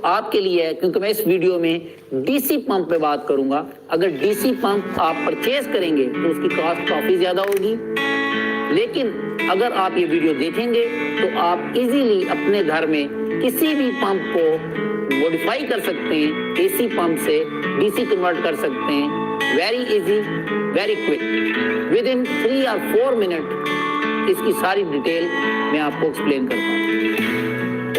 आपके लिए है, क्योंकि मैं इस वीडियो में डीसी पंप पे बात करूंगा। अगर डीसी पंप आप परचेज करेंगे तो उसकी कॉस्ट काफी ज्यादा होगी, लेकिन अगर आप ये वीडियो देखेंगे तो आप इजीली अपने घर में किसी भी पंप को मॉडिफाई कर सकते हैं, एसी पंप से डीसी कन्वर्ट कर सकते हैं। Very easy, very quick, with in 3 और 4 मिनट इसकी सारी डिटेल मैं आपको एक्सप्लेन करता हूँ।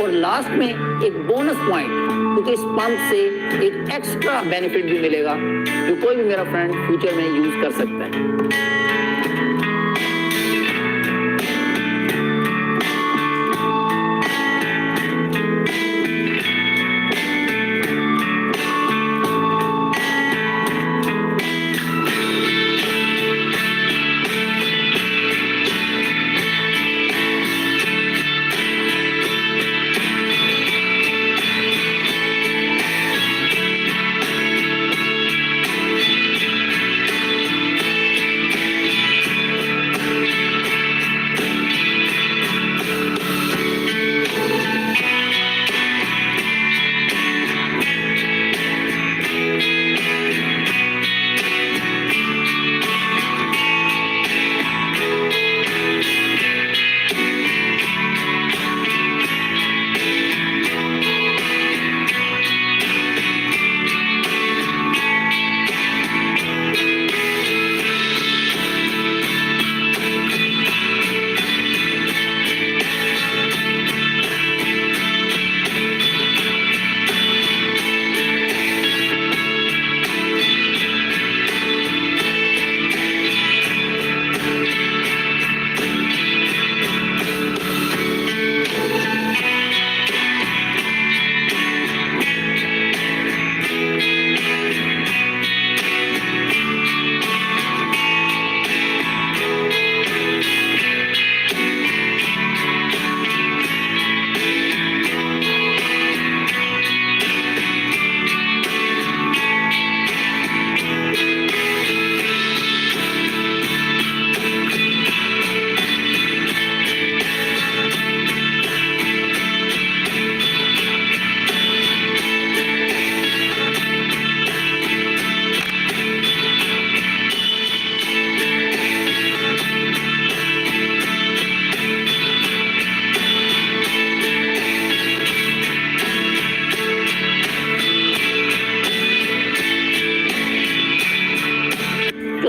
और लास्ट में एक बोनस पॉइंट, क्योंकि इस पंप से एक एक्स्ट्रा बेनिफिट भी मिलेगा जो कोई भी मेरा फ्रेंड फ्यूचर में यूज कर सकता है।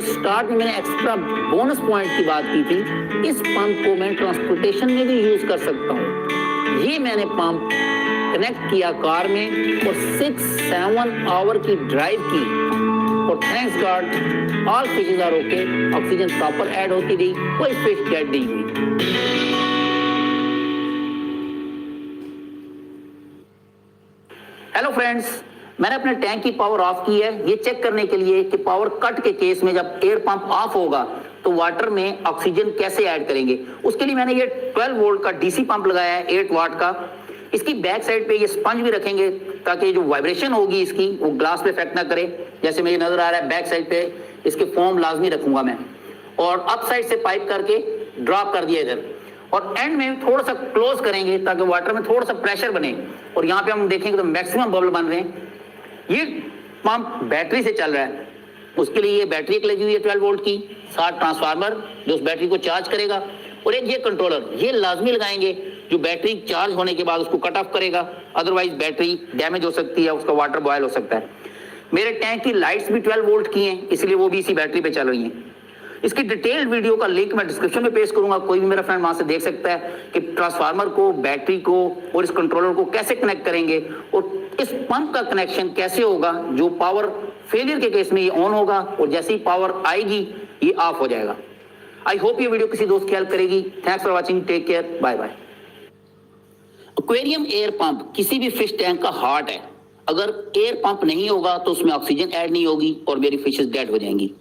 स्टार्ट में मैंने एक्स्ट्रा बोनस पॉइंट की बात की थी, इस पंप को मैं ट्रांसपोर्टेशन में भी यूज कर सकता हूँ। ये मैंने पंप कनेक्ट किया कार में और 6-7 आवर की ड्राइव की और thanks God all fishes are okay, oxygen proper add होती रही, कोई फिश डेड नहीं हुई। हेलो फ्रेंड्स, मैंने अपने टैंक की पावर ऑफ की है ये चेक करने के लिए कि पावर कट के केस में जब एयर पंप ऑफ होगा तो वाटर में ऑक्सीजन कैसे ऐड करेंगे। उसके लिए मैंने ये 12 वोल्ट का डीसी पंप लगाया है 8 वाट का। इसकी बैक साइड पे ये स्पंज भी रखेंगे ताकि जो वाइब्रेशन होगी इसकी वो ग्लास पे इफेक्ट ना करे। जैसे मुझे नजर आ रहा है बैक साइड पे इसके फोम लाजमी रखूंगा मैं, और अप साइड से पाइप करके ड्रॉप कर दिया इधर, और एंड में थोड़ा सा क्लोज करेंगे ताकि वाटर में थोड़ा सा प्रेशर बने। और यहाँ पे हम देखेंगे तो मैक्सिमम बबल बन रहे हैं। ये पंप बैटरी से चल रहा है, उसके लिए ये बैटरी एक लगी हुई है 12 वोल्ट की, 7 ट्रांसफार्मर जो उस बैटरी को चार्ज करेगा, और एक ये कंट्रोलर ये लाजमी लगाएंगे जो बैटरी चार्ज होने के बाद उसको कट ऑफ करेगा, अदरवाइज बैटरी डैमेज हो सकती है, उसका वाटर बॉयल हो सकता है। मेरे टैंक की लाइट्स भी 12 वोल्ट की हैं, इसलिए वो भी इसी बैटरी पे चल रही हैं। इसकी डिटेल्ड वीडियो का लिंक मैं डिस्क्रिप्शन में पेश करूंगा, कोई भी मेरा फ्रेंड वहां से देख सकता है कि ट्रांसफार्मर को, बैटरी को और इस कंट्रोलर को कैसे कनेक्ट करेंगे और इस पंप का कनेक्शन कैसे होगा जो पावर फेलियर के केस में ये ऑन होगा और जैसे ही पावर आएगी ये ऑफ हो जाएगा। आई होप ये वीडियो किसी दोस्त की हेल्प करेगी। Thanks for watching, take care, bye bye. Aquarium air pump किसी भी फिश टैंक का हार्ट है। अगर एयर पंप नहीं होगा तो उसमें ऑक्सीजन ऐड नहीं होगी और मेरी फिशेस डेड हो जाएंगी।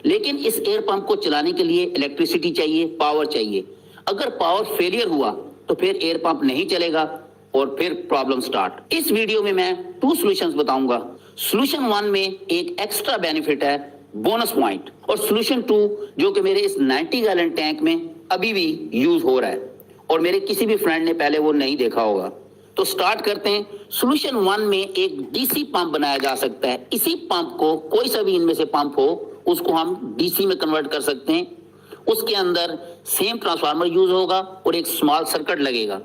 लेकिन इस एयर पंप को चलाने के लिए इलेक्ट्रिसिटी चाहिए, पावर चाहिए। अगर पावर फेलियर हुआ तो फिर एयर पंप नहीं चलेगा और फिर प्रॉब्लम स्टार्ट। इस वीडियो में मैं 2 सॉल्यूशंस बताऊंगा। सॉल्यूशन 1 में एक एक्स्ट्रा बेनिफिट है, बोनस पॉइंट, और सॉल्यूशन 2 जो कि मेरे इस 90 गैलन टैंक में अभी भी यूज हो रहा है और मेरे किसी भी फ्रेंड ने पहले वो नहीं देखा होगा। तो स्टार्ट करते हैं। सॉल्यूशन 1 में एक डीसी पंप बनाया जा सकता है। इसी पंप को, कोई सा भी इनमें से पंप हो, उसको हम डीसी में कन्वर्ट कर सकते हैं। उसके अंदर सेम ट्रांसफार्मर यूज होगा और एक स्मॉल सर्किट लगेगा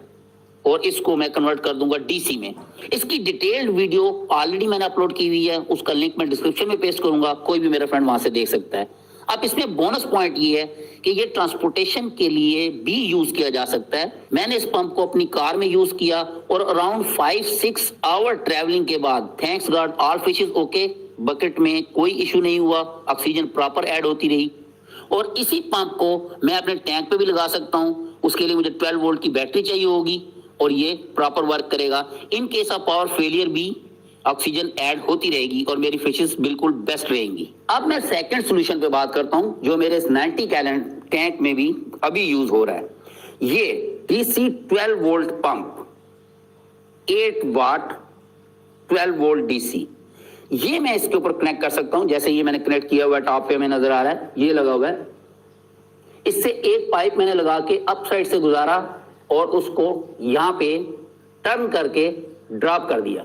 और इसको मैं कन्वर्ट कर दूंगा डीसी में। इसकी डिटेल्ड वीडियो ऑलरेडी मैंने अपलोड की हुई है, उसका लिंक मैं डिस्क्रिप्शन में पेस्ट करूंगा, कोई भी मेरा फ्रेंड वहां से देख सकता है। अब इसमें बोनस पॉइंट ये है कि ये ट्रांसपोर्टेशन के लिए भी यूज किया जा सकता है। मैंने इस पंप को अपनी कार में यूज किया और अराउंड 5-6 आवर ट्रैवलिंग के बाद thanks God all fishes okay, bucket में कोई इशू नहीं हुआ, ऑक्सीजन प्रॉपर ऐड होती रही। और इसी पंप को मैं अपने टैंक पे भी लगा सकता हूँ। उसके लिए मुझे 12 वोल्ट की बैटरी चाहिए होगी और ये प्रॉपर वर्क करेगा। In case of power failure भी ऑक्सीजन ऐड होती रहेगी और मेरी फिशेस बिल्कुल बेस्ट रहेंगी। अब मैं सेकंड सॉल्यूशन पे बात करता हूं जो मेरे 90 गैलन टैंक में भी अभी यूज हो रहा है। ये डीसी 12 वोल्ट पंप, 8 वाट 12 वोल्ट डीसी। ये मैं इसके ऊपर कनेक्ट कर सकता हूं। जैसे ये मैंने कनेक्ट किया हुआ है, टॉप पे हमें नजर आ रहा है, ये लगा हुआ है। इससे एक पाइप मैंने लगा के अप साइड से गुजारा और उसको यहां पे टर्न करके ड्रॉप कर दिया।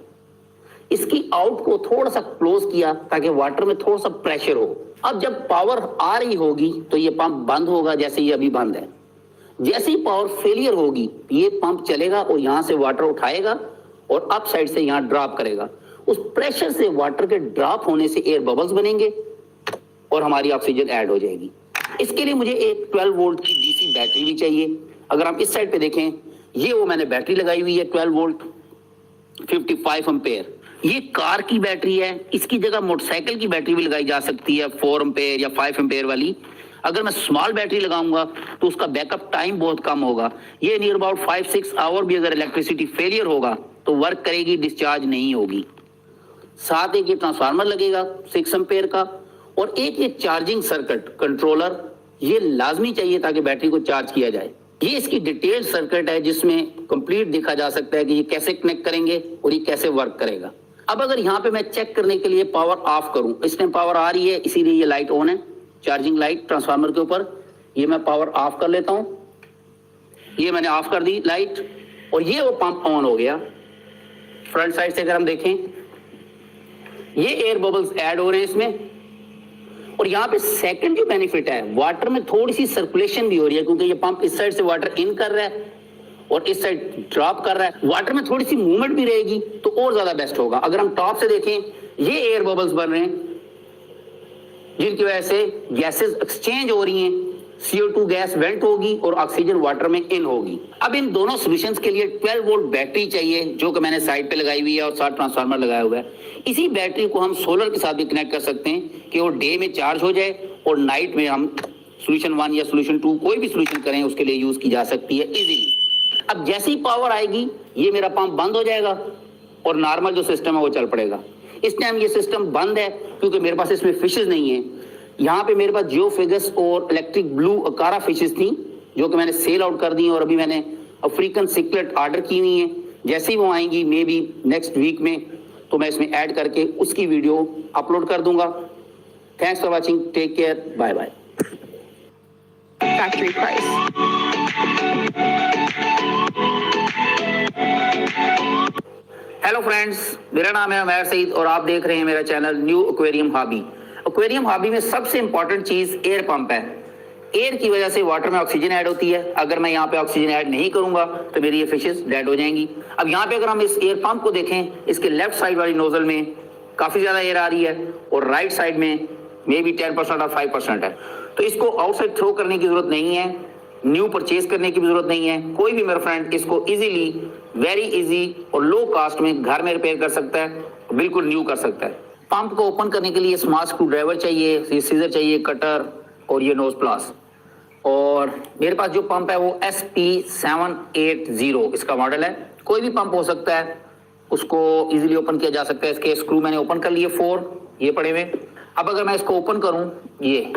इसकी आउट को थोड़ा सा क्लोज किया ताकि वाटर में थोड़ा सा प्रेशर हो। अब जब पावर आ रही होगी तो ये पंप बंद होगा, जैसे ये अभी बंद है। जैसे ही पावर फेलियर होगी ये पंप चलेगा और यहां से वाटर उठाएगा और अप साइड से यहां ड्रॉप करेगा। उस प्रेशर से वाटर के ड्रॉप होने से एयर बबल्स बनेंगे और हमारी ऑक्सीजन ऐड हो जाएगी। इसके लिए मुझे एक 12 वोल्ट की डीसी बैटरी भी चाहिए। अगर हम इस साइड पे देखें, ये वो मैंने बैटरी लगाई हुई है 12 वोल्ट 55 एम्पेयर। ये कार की बैटरी है। इसकी जगह मोटरसाइकिल की बैटरी भी लगाई जा सकती है, 4 एम्पेयर या 5 एम्पेयर वाली। अगर मैं स्मॉल बैटरी लगाऊंगा तो उसका बैकअप टाइम बहुत कम होगा। ये नियर अबाउट 5-6 आवर भी अगर इलेक्ट्रिसिटी फेलियर होगा तो वर्क करेगी, डिस्चार्ज नहीं होगी। साथ एक ये ट्रांसफार्मर लगेगा 6 एम्पेयर का और एक ये चार्जिंग सर्किट कंट्रोलर, ये लाजमी चाहिए ताकि बैटरी को चार्ज किया जाए। ये इसकी डिटेल्ड सर्किट है जिसमें कंप्लीट देखा जा सकता है कि ये कैसे कनेक्ट करेंगे और ये कैसे वर्क करेगा। अब अगर यहाँ पे मैं चेक करने के लिए पावर ऑफ करूं, इस टाइम पावर आ रही है इसीलिए ये लाइट ऑन है, चार्जिंग लाइट ट्रांसफार्मर के ऊपर। ये मैं पावर ऑफ कर लेता हूं। ये मैंने ऑफ कर दी लाइट और ये वो पंप ऑन हो गया। फ्रंट साइड से अगर हम देखें, ये एयर बबल्स ऐड हो रहे हैं इसमें। और यहाँ पे सेकंड जो बेनिफिट है, वाटर में थोड़ी सी सर्कुलेशन भी हो रही है क्योंकि ये पंप इस साइड से वाटर इन कर रहा है और इस साइड ड्रॉप कर रहा है। वाटर में थोड़ी सी मूवमेंट भी रहेगी तो और ज्यादा बेस्ट होगा। अगर हम टॉप से देखें, ये एयर बबल्स बन रहे हैं जिनकी वजह से गैसेस एक्सचेंज हो रही हैं। CO2 गैस वेंट होगी और ऑक्सीजन वाटर में इन होगी। अब इन दोनों सॉल्यूशंस के लिए 12 वोल्ट बैटरी चाहिए जो कि मैंने साइड पे लगाई हुई है और साथ ट्रांसफार्मर लगाया हुआ है। इसी बैटरी को हम सोलर के साथ भी कनेक्ट कर सकते हैं कि वो डे में चार्ज हो जाए और नाइट में हम सॉल्यूशन 1 या सॉल्यूशन 2 कोई भी सॉल्यूशन करें उसके लिए यूज की जा सकती है इजीली। अब जैसे ही पावर आएगी ये मेरा पंप बंद हो जाएगा और नॉर्मल जो सिस्टम है वो चल पड़ेगा। इस टाइम ये सिस्टम बंद है क्योंकि मेरे पास इसमें फिशेज नहीं है। यहाँ पे मेरे पास जियोफिगस और इलेक्ट्रिक ब्लू अकारा फिशेज थी जो कि मैंने सेल आउट कर दी और अभी मैंने अफ्रीकन सिकलेट ऑर्डर की हुई है। जैसे ही वो आएंगी मे बी नेक्स्ट वीक में, तो मैं इसमें ऐड करके उसकी वीडियो अपलोड कर दूंगा। Thanks for watching, take care, bye bye. Factory price. Hello friends, मेरा नाम है उमैर सईद और आप देख रहे हैं मेरा channel new aquarium hobby. Aquarium hobby में सबसे इंपॉर्टेंट चीज एयर पंप है। एयर की वजह से वाटर में ऑक्सीजन ऐड होती है। अगर मैं यहाँ पे ऑक्सीजन ऐड नहीं करूंगा तो मेरी ये फिशेस डेड हो जाएंगी। अब यहाँ पे अगर हम इस एयर पंप को देखें, इसके लेफ्ट साइड वाली नोजल में काफी ज्यादा एयर आ रही है और राइट साइड में मे बी 10% और 5% है। तो इसको आउटसाइड थ्रो करने की जरूरत नहीं है, न्यू परचेज करने की भी जरूरत नहीं है। कोई भी मेरा फ्रेंड इसको इजीली, वेरी इजी और लो कॉस्ट में घर में रिपेयर कर सकता है, बिल्कुल न्यू कर सकता है। पंप को ओपन करने के लिए स्मॉल स्क्रू ड्राइवर चाहिए, सीजर चाहिए, कटर और ये नोज प्लास। और मेरे पास जो पंप है वो SP780 इसका मॉडल है। कोई भी पंप हो सकता है, उसको इजीली ओपन किया जा सकता है। इसके स्क्रू मैंने ओपन कर लिए 4, ये पड़े हुए। अब अगर मैं इसको ओपन करूं, ये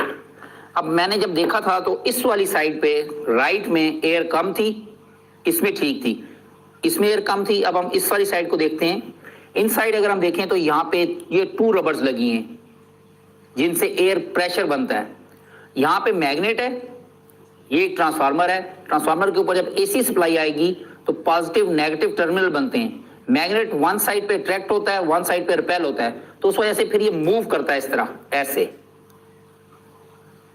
अब मैंने जब देखा था तो इस वाली साइड पे राइट में एयर कम थी, इसमें ठीक थी, इसमें एयर कम थी। अब हम इस वाली साइड को देखते हैं। इन साइड अगर हम देखें तो यहाँ पे ये 2 रबर्स लगी हैं जिनसे एयर प्रेशर बनता है। यहाँ पे मैग्नेट है, ये एक ट्रांसफार्मर है। ट्रांसफार्मर के ऊपर जब AC सप्लाई आएगी तो पॉजिटिव नेगेटिव टर्मिनल बनते हैं। मैग्नेट वन साइड पे अट्रैक्ट होता है, वन साइड पे रिपेल होता है, तो उस वजह से फिर ये मूव करता है इस तरह, ऐसे।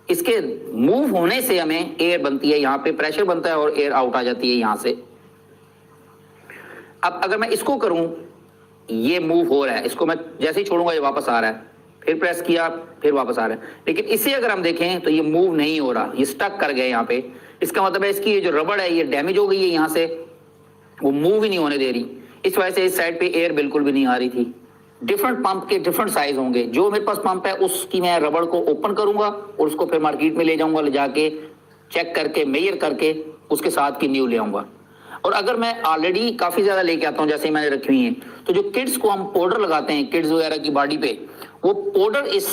इसके मूव होने से हमें एयर बनती है, यहां पे प्रेशर बनता है और एयर आउट आ जाती है यहां से। अब अगर मैं इसको करूं, ये मूव हो रहा है, इसको मैं जैसे ही छोड़ूंगा ये वापस आ रहा है, फिर प्रेस किया फिर वापस आ रहा है। लेकिन इसे अगर हम देखें तो ये मूव नहीं हो रहा, ये स्टक कर गए यहाँ पे। इसका मतलब है इसकी ये जो रबड़ है ये डैमेज हो गई है, यहाँ से वो मूव ही नहीं होने दे रही। इस वजह से इस साइड पे एयर बिल्कुल भी नहीं आ रही थी। डिफरेंट पंप के डिफरेंट साइज होंगे। जो मेरे पास पंप है उसकी मैं रबड़ को ओपन करूंगा और उसको फिर मार्केट में ले जाऊंगा, ले जाके चेक करके मेजर करके उसके साथ की न्यू ले आऊंगा। और अगर मैं ऑलरेडी काफी ज्यादा लेके आता हूँ जैसे मैंने रखी हुई है, तो जो किड्स को हम पाउडर लगाते हैं किड्स वगैरह की बॉडी पे, वो पाउडर इस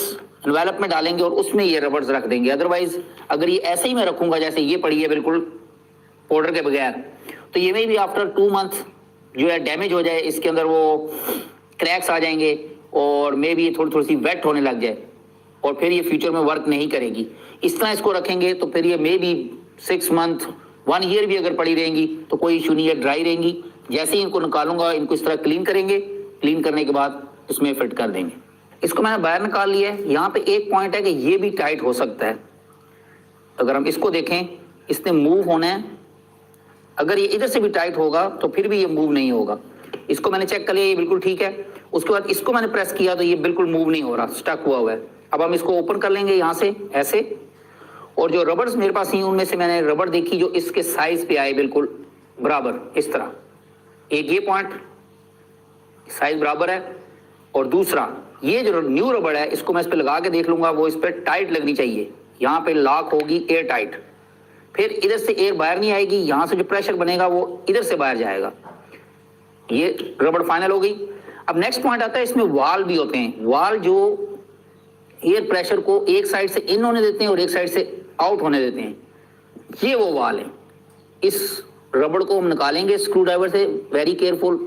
एनवेलप में डालेंगे और उसमें ये रबर्स रख देंगे। अदरवाइज अगर ये ऐसे ही मैं रखूंगा जैसे ये पड़ी है बिल्कुल पाउडर के बगैर, तो ये में भी आफ्टर 2 मंथ जो है डैमेज हो जाए, इसके अंदर वो क्रैक्स आ जाएंगे और मे भी ये थोड़ी सी वेट होने लग जाए और फिर ये फ्यूचर में वर्क नहीं करेगी। इस तरह इसको रखेंगे तो फिर ये मे भी 6 मंथ 1 ईयर भी अगर पड़ी रहेंगी तो कोई इशू नहीं है, ड्राई रहेंगी। जैसे ही इनको निकालूंगा इनको इस तरह क्लीन करेंगे, क्लीन करने के बाद इसमें फिट कर देंगे। इसको मैंने बाहर निकाल लिया है। यहाँ पे एक पॉइंट है कि ये भी टाइट हो सकता है। अगर हम इसको देखें, इसने मूव होना है, अगर ये इधर से भी टाइट होगा तो फिर भी ये मूव नहीं होगा। इसको मैंने चेक कर लिया, ये बिल्कुल ठीक है। उसके बाद इसको मैंने प्रेस किया तो ये बिल्कुल मूव नहीं हो रहा, स्टक हुआ है। अब हम इसको ओपन कर लेंगे यहाँ से ऐसे, और जो रबर्स मेरे पास ही उनमें से मैंने रबड़ देखी जो इसके साइज पे आए बिल्कुल बराबर इस तरह। एक ये पॉइंट साइज बराबर है, और दूसरा ये जो न्यू रबड़ है इसको मैं इस पे लगा के देख लूंगा, वो इस पे टाइट लगनी चाहिए। यहाँ पे लॉक होगी एयर टाइट, फिर इधर से एयर बाहर नहीं आएगी, यहाँ से जो प्रेशर बनेगा वो इधर से बाहर जाएगा। ये रबड़ फाइनल हो गई। अब नेक्स्ट पॉइंट आता है, इसमें वाल भी होते हैं। वाल जो एयर प्रेशर को एक साइड से इन होने देते हैं और एक साइड से आउट होने देते हैं, ये वो वाल है। इस रबड़ को हम निकालेंगे स्क्रू ड्राइवर से, वेरी केयरफुल,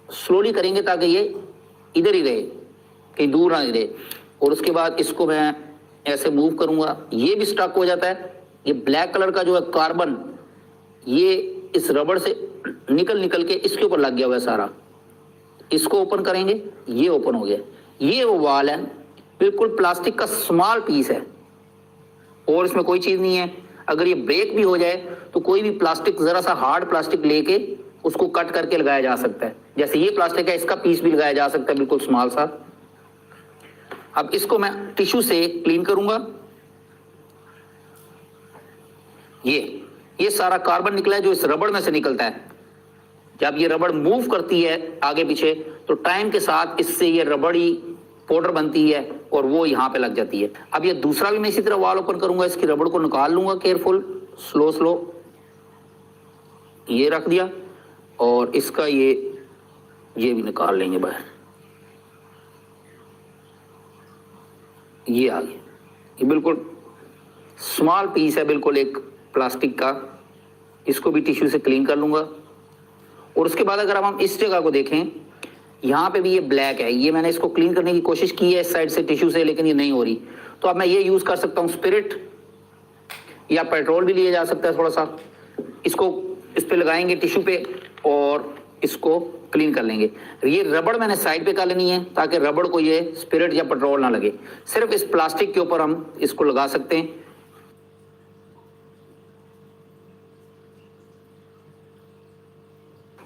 स्लोली करेंगे ताकि ये इधर ही रहे, कहीं दूर ना रहे। और उसके बाद इसको मैं ऐसे मूव करूंगा, ये भी स्टक हो जाता है। ये ब्लैक कलर का जो है कार्बन, ये इस रबड़ से निकल के इसके ऊपर लग गया हुआ है सारा। इसको ओपन करेंगे, ये ओपन हो गया। ये वो वाल है, बिल्कुल प्लास्टिक का स्मॉल पीस है और इसमें कोई चीज नहीं है। अगर ये ब्रेक भी हो जाए तो कोई भी प्लास्टिक, जरा सा हार्ड प्लास्टिक लेके उसको कट करके लगाया जा सकता है। जैसे ये प्लास्टिक है, इसका पीस भी लगाया जा सकता है, बिल्कुल स्मॉल सा। अब इसको मैं टिश्यू से क्लीन करूंगा। ये सारा कार्बन निकला है जो इस रबड़ में से निकलता है। जब ये रबड़ मूव करती है आगे पीछे तो टाइम के साथ इससे ये रबड़ी पाउडर बनती है और वो यहाँ पे लग जाती है। अब ये दूसरा भी मैं इसी तरह वाल ओपन करूंगा, इसकी रबड़ को निकाल लूंगा केयरफुल, स्लो, ये रख दिया और इसका ये भी निकाल लेंगे बाहर। ये आ गया, ये बिल्कुल स्मॉल पीस है, बिल्कुल एक प्लास्टिक का। इसको भी टिश्यू से क्लीन कर लूंगा। और उसके बाद अगर हम इस जगह को देखें, यहाँ पे भी ये ब्लैक है। ये मैंने इसको क्लीन करने की कोशिश की है इस साइड से टिश्यू से, लेकिन ये नहीं हो रही। तो अब मैं ये यूज कर सकता हूँ स्पिरिट, या पेट्रोल भी लिया जा सकता है थोड़ा सा। इसको इस पे लगाएंगे टिश्यू पे और इसको क्लीन कर लेंगे। ये रबड़ मैंने साइड पे कर लेनी है ताकि रबड़ को ये स्पिरिट या पेट्रोल ना लगे। सिर्फ इस प्लास्टिक के ऊपर हम इसको लगा सकते हैं।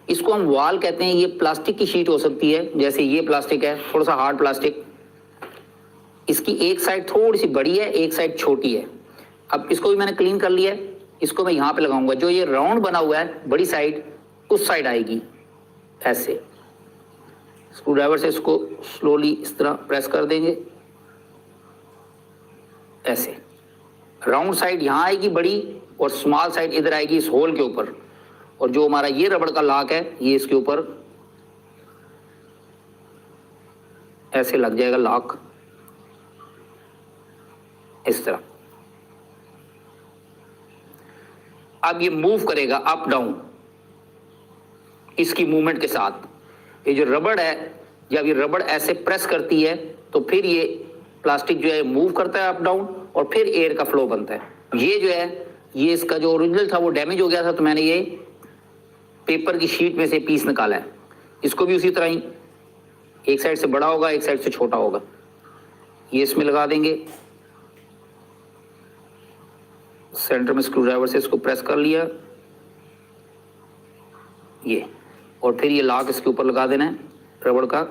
इसको हम वाल कहते हैं। ये प्लास्टिक की शीट हो सकती है, जैसे ये प्लास्टिक है, थोड़ा सा हार्ड प्लास्टिक। इसकी एक साइड थोड़ी सी बड़ी है, एक साइड छोटी है। अब इसको भी मैंने क्लीन कर लिया है। इसको मैं यहाँ पे लगाऊंगा। जो ये राउंड बना हुआ है बड़ी साइड, उस साइड आएगी ऐसे। स्क्रू ड्राइवर से इसको स्लोली इस तरह प्रेस कर देंगे ऐसे। राउंड साइड यहाँ आएगी बड़ी और स्मॉल साइड इधर आएगी इस होल के ऊपर। और जो हमारा ये रबड़ का लॉक है ये इसके ऊपर ऐसे लग जाएगा लॉक, इस तरह। अब ये मूव करेगा अप डाउन इसकी मूवमेंट के साथ। ये जो रबड़ है, जब ये रबड़ ऐसे प्रेस करती है तो फिर ये प्लास्टिक जो है मूव करता है अप डाउन और फिर एयर का फ्लो बनता है। ये जो है, ये इसका जो ओरिजिनल था वो डैमेज हो गया था, तो मैंने ये पेपर की शीट में से पीस निकाला है, इसको भी उसी तरह ही एक साइड से बड़ा होगा, एक साइड से छोटा होगा, ये इसमें लगा देंगे। सेंटर में स्क्रू ड्राइवर से इसको प्रेस कर लिया ये, और फिर ये लॉक इसके ऊपर लगा देना है रबड़ का।